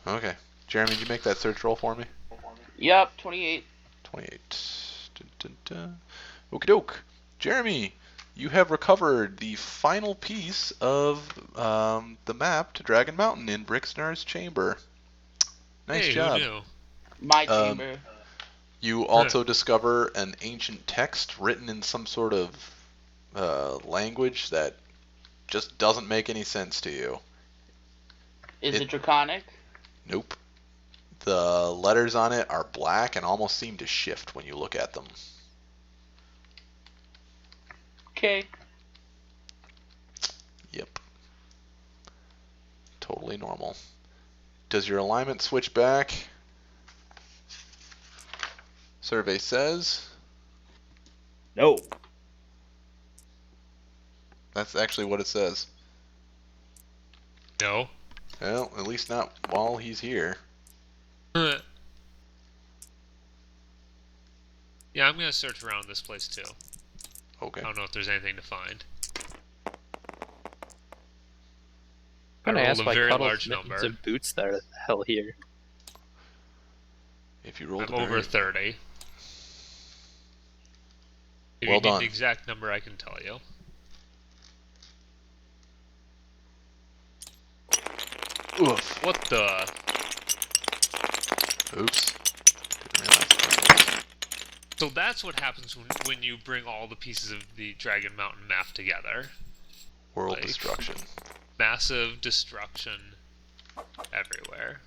Okay. Jeremy, did you make that search roll for me? Yep, 28. 28. Dun, dun, dun. Okie doke. Jeremy, you have recovered the final piece of the map to Dragon Mountain in Vryxnar's chamber. Nice Hey, job. who knew? My chamber. You also discover an ancient text written in some sort of language that just doesn't make any sense to you. Is it draconic? Nope. The letters on it are black and almost seem to shift when you look at them. Okay. Yep. Totally normal. Does your alignment switch back? Survey says No. that's actually what it says. No. Well, at least not while he's here. Yeah, I'm gonna search around this place too. Okay. I don't know if there's anything to find. I'm gonna rolled ask a why very Cuddles large mittens number. and boots are the hell here. If you rolled I'm a over very 30. If well you need done. the exact number, I can tell you. Oof. What the? Oops. Didn't realize that. So that's what happens when you bring all the pieces of the Dragon Mountain map together. World Like, destruction. Massive destruction everywhere.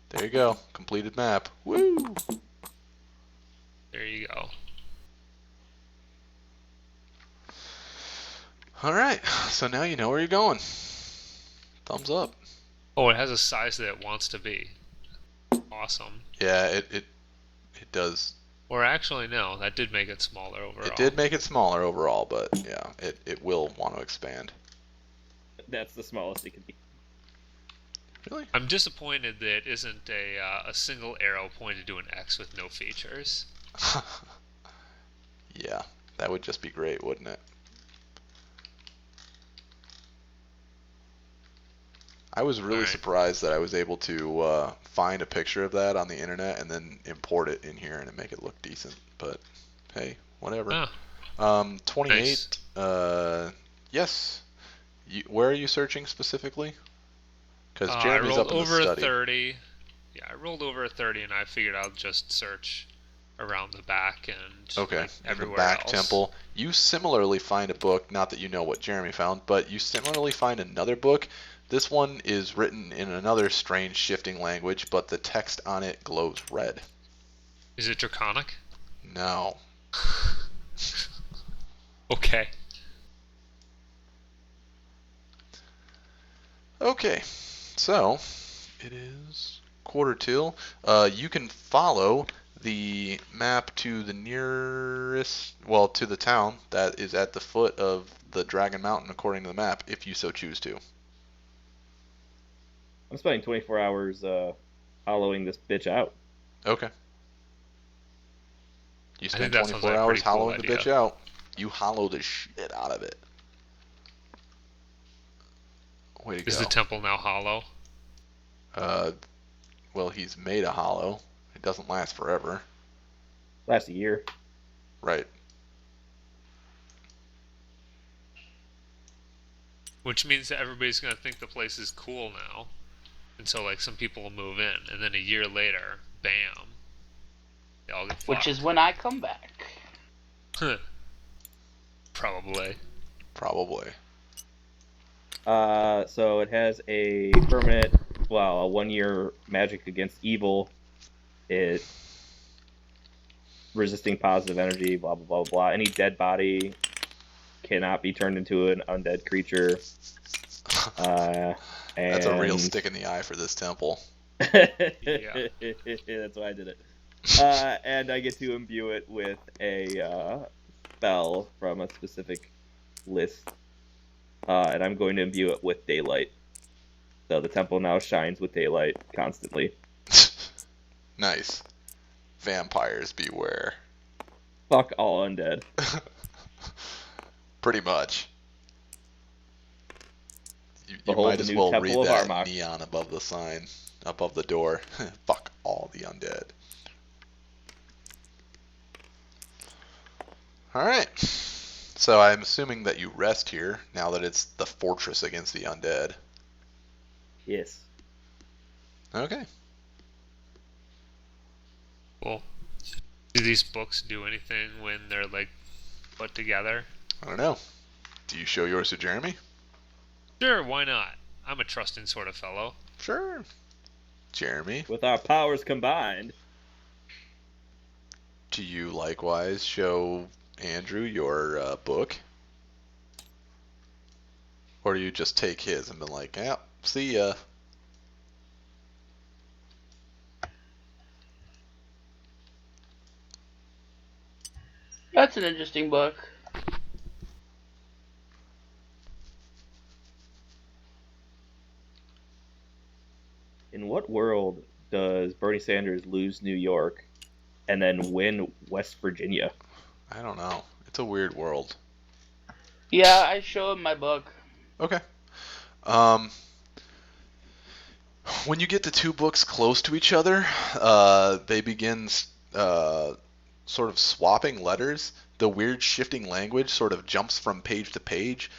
There you go. Completed map. Woo! There you go. Alright, so now you know where you're going. Thumbs up. Oh, it has a size that it wants to be. Awesome. Yeah, it does. Or actually, no, that did make it smaller overall. It did make it smaller overall, but yeah, it will want to expand. That's the smallest it can be. Really? I'm disappointed that it isn't a single arrow pointed to an X with no features. Yeah, that would just be great, wouldn't it? I was really Alright. surprised that I was able to find a picture of that on the internet and then import it in here and make it look decent. But hey, whatever. Ah, 28. nice. Yes. Where are you searching specifically? Because I Jeremy's rolled up in the over a study. 30. Yeah, I rolled over a 30, and I figured I'll just search around the back and Okay, like, in the everywhere back else. temple. You similarly find a book, not that you know what Jeremy found, but you similarly find another book. This one is written in another strange shifting language, but the text on it glows red. Is it Draconic? No. Okay. Okay, so it is quarter till. You can follow the map to the nearest, well, to the town that is at the foot of the Dragon Mountain according to the map, if you so choose to. I'm spending 24 hours hollowing this bitch out. Okay. You I think spend that sounds 24 like a hours pretty cool hollowing the idea. bitch out. You hollow the shit out of it. Way to Is the go. temple now hollow? Uh, well, he's made a hollow. It doesn't last forever. Last year. Right. Which means that everybody's going to think the place is cool now. And so, like, some people will move in, and then a year later, bam, they all get fucked. Which is when I come back. Probably. Probably. So it has a permanent, well, a 1-year magic against evil. It resisting positive energy, blah blah blah blah. Any dead body cannot be turned into an undead creature. That's a real And stick in the eye for this temple. that's why I did it. And I get to imbue it with a spell from a specific list. And I'm going to imbue it with daylight. So the temple now shines with daylight constantly. Nice. Vampires beware. Fuck all undead. Pretty much. You Behold might the as new well Temple read of that Armok. neon above the sign, above the door. Fuck all the undead. Alright. So I'm assuming that you rest here now that it's the fortress against the undead. Yes. Okay. Cool. Do these books do anything when they're, like, put together? I don't know. Do you show yours to Jeremy? Sure, why not? I'm a trusting sort of fellow. Sure. Jeremy, With our powers combined. do you likewise show Andrew your book? Or do you just take his and be like, yeah, see ya? That's an interesting book. In what world does Bernie Sanders lose New York and then win West Virginia? I don't know. It's a weird world. Yeah, I show him my book. Okay. When you get the two books close to each other, they begin uh, sort of swapping letters. The weird shifting language sort of jumps from page to page,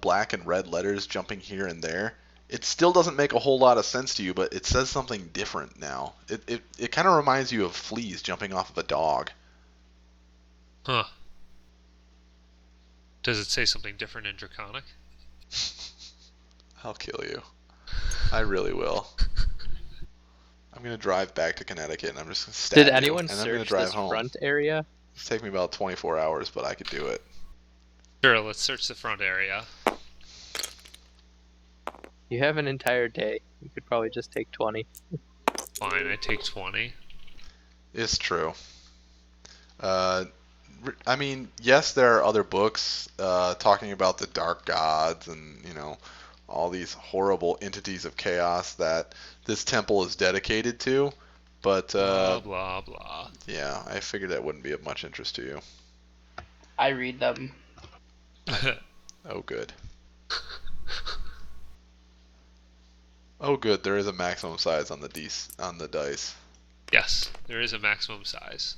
black and red letters jumping here and there. It still doesn't make a whole lot of sense to you, but it says something different now. It kind of reminds you of fleas jumping off of a dog. Huh. Does it say something different in Draconic? I'll kill you. I really will. I'm gonna drive back to Connecticut and I'm just gonna stab Did you, anyone and I'm gonna search drive this home. front area? It's take me about 24 hours, but I could do it. Sure, let's search the front area. You have an entire day. You could probably just take 20. Fine, I take 20. It's true. I mean, yes, there are other books talking about the dark gods and, all these horrible entities of chaos that this temple is dedicated to. But, Blah, blah, blah. yeah, I figured that wouldn't be of much interest to you. I read them. Oh, good. Oh, good. There is a maximum size on the dice. Yes, there is a maximum size.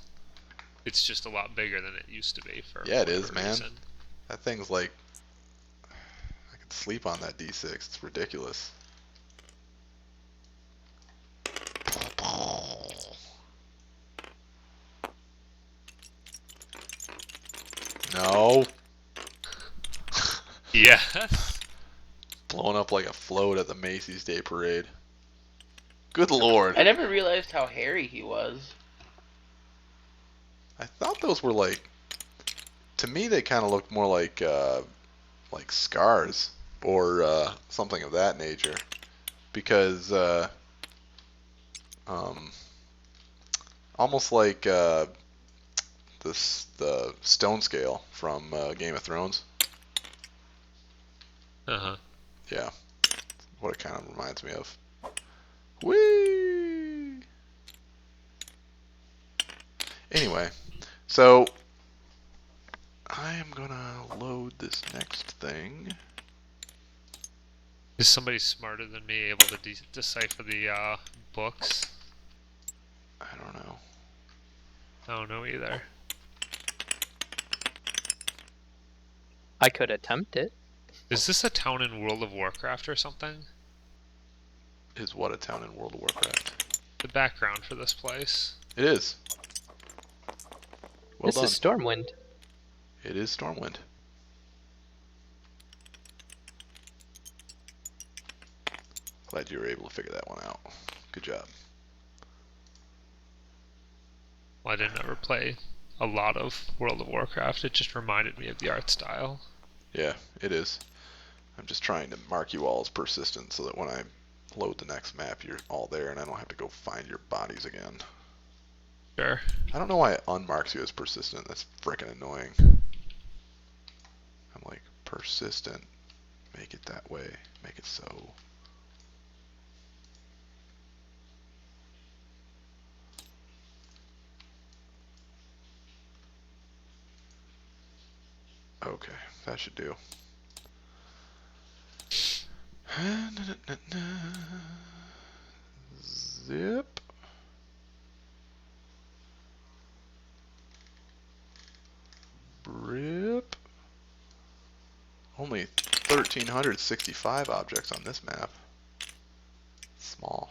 It's just a lot bigger than it used to be for Yeah, it is, whatever man. reason. That thing's like, I could sleep on that D6. It's ridiculous. No. Yes. Blowing up like a float at the Macy's Day Parade. Good lord. I never realized how hairy he was. I thought those were like, to me they kind of looked more like scars or something of that nature, because um, almost like the stone scale from Game of Thrones. Uh-huh. Yeah, what it kind of reminds me of. Whee! Anyway, so I am gonna load this next thing. Is somebody smarter than me able to decipher the books? I don't know. I don't know either. I could attempt it. Is this a town in World of Warcraft or something? Is what a town in World of Warcraft? The background for this place. It is. Well This done. is Stormwind. It is Stormwind. Glad you were able to figure that one out. Good job. Well, I didn't ever play a lot of World of Warcraft. It just reminded me of the art style. Yeah, it is. I'm just trying to mark you all as persistent so that when I load the next map, you're all there and I don't have to go find your bodies again. Sure. I don't know why it unmarks you as persistent. That's frickin' annoying. I'm like, persistent. Make it that way. Make it so. Okay, that should do. Zip. Rip. Only 1,365 objects on this map. Small.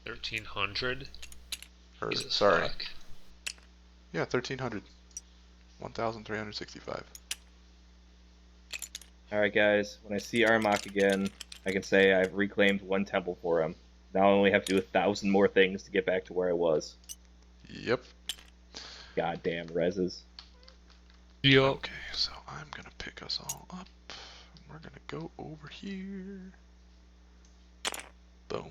1,300? Or, Jesus sorry. fuck. Yeah, 1,300. 1,365. Alright, guys, when I see Armok again, I can say I've reclaimed one temple for him. Now I only have to do 1,000 more things to get back to where I was. Yep. Goddamn reses. Yup. Okay, so I'm gonna pick us all up. We're gonna go over here. Boom.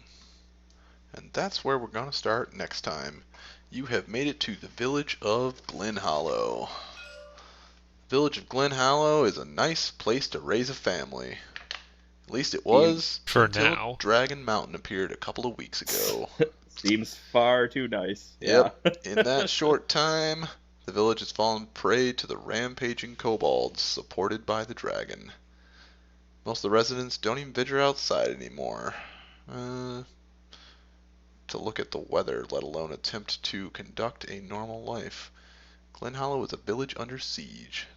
And that's where we're gonna start next time. You have made it to the village of Glen Hollow. Village of Glen Hollow is a nice place to raise a family. At least it was For until now. Dragon Mountain appeared a couple of weeks ago. Seems far too nice. Yeah. Yep. In that short time, The village has fallen prey to the rampaging kobolds, supported by the dragon. Most of the residents don't even venture outside anymore to look at the weather, let alone attempt to conduct a normal life. Glen Hollow is a village under siege.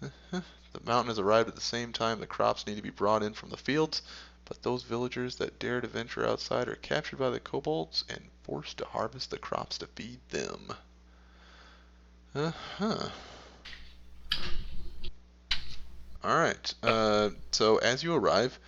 The mountain has arrived at the same time the crops need to be brought in from the fields, but those villagers that dare to venture outside are captured by the kobolds and forced to harvest the crops to feed them. Uh-huh. Alright, so as you arrive,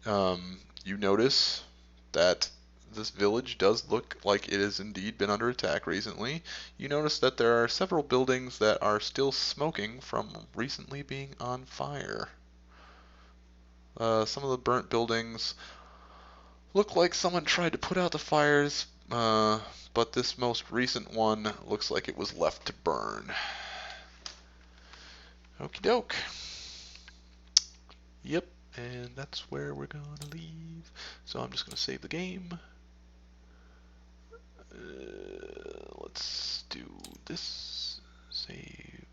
you notice that this village does look like it has indeed been under attack recently. You notice that there are several buildings that are still smoking from recently being on fire. Some of the burnt buildings look like someone tried to put out the fires, but this most recent one looks like it was left to burn. Okie doke. Yep, and that's where we're gonna leave. So I'm just gonna save the game. Let's do this. Save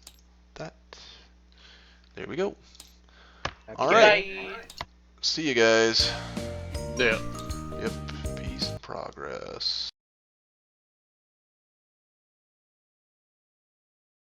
that. There we go. Alright. Bye. See you guys. Yeah. Yep. Peace and progress.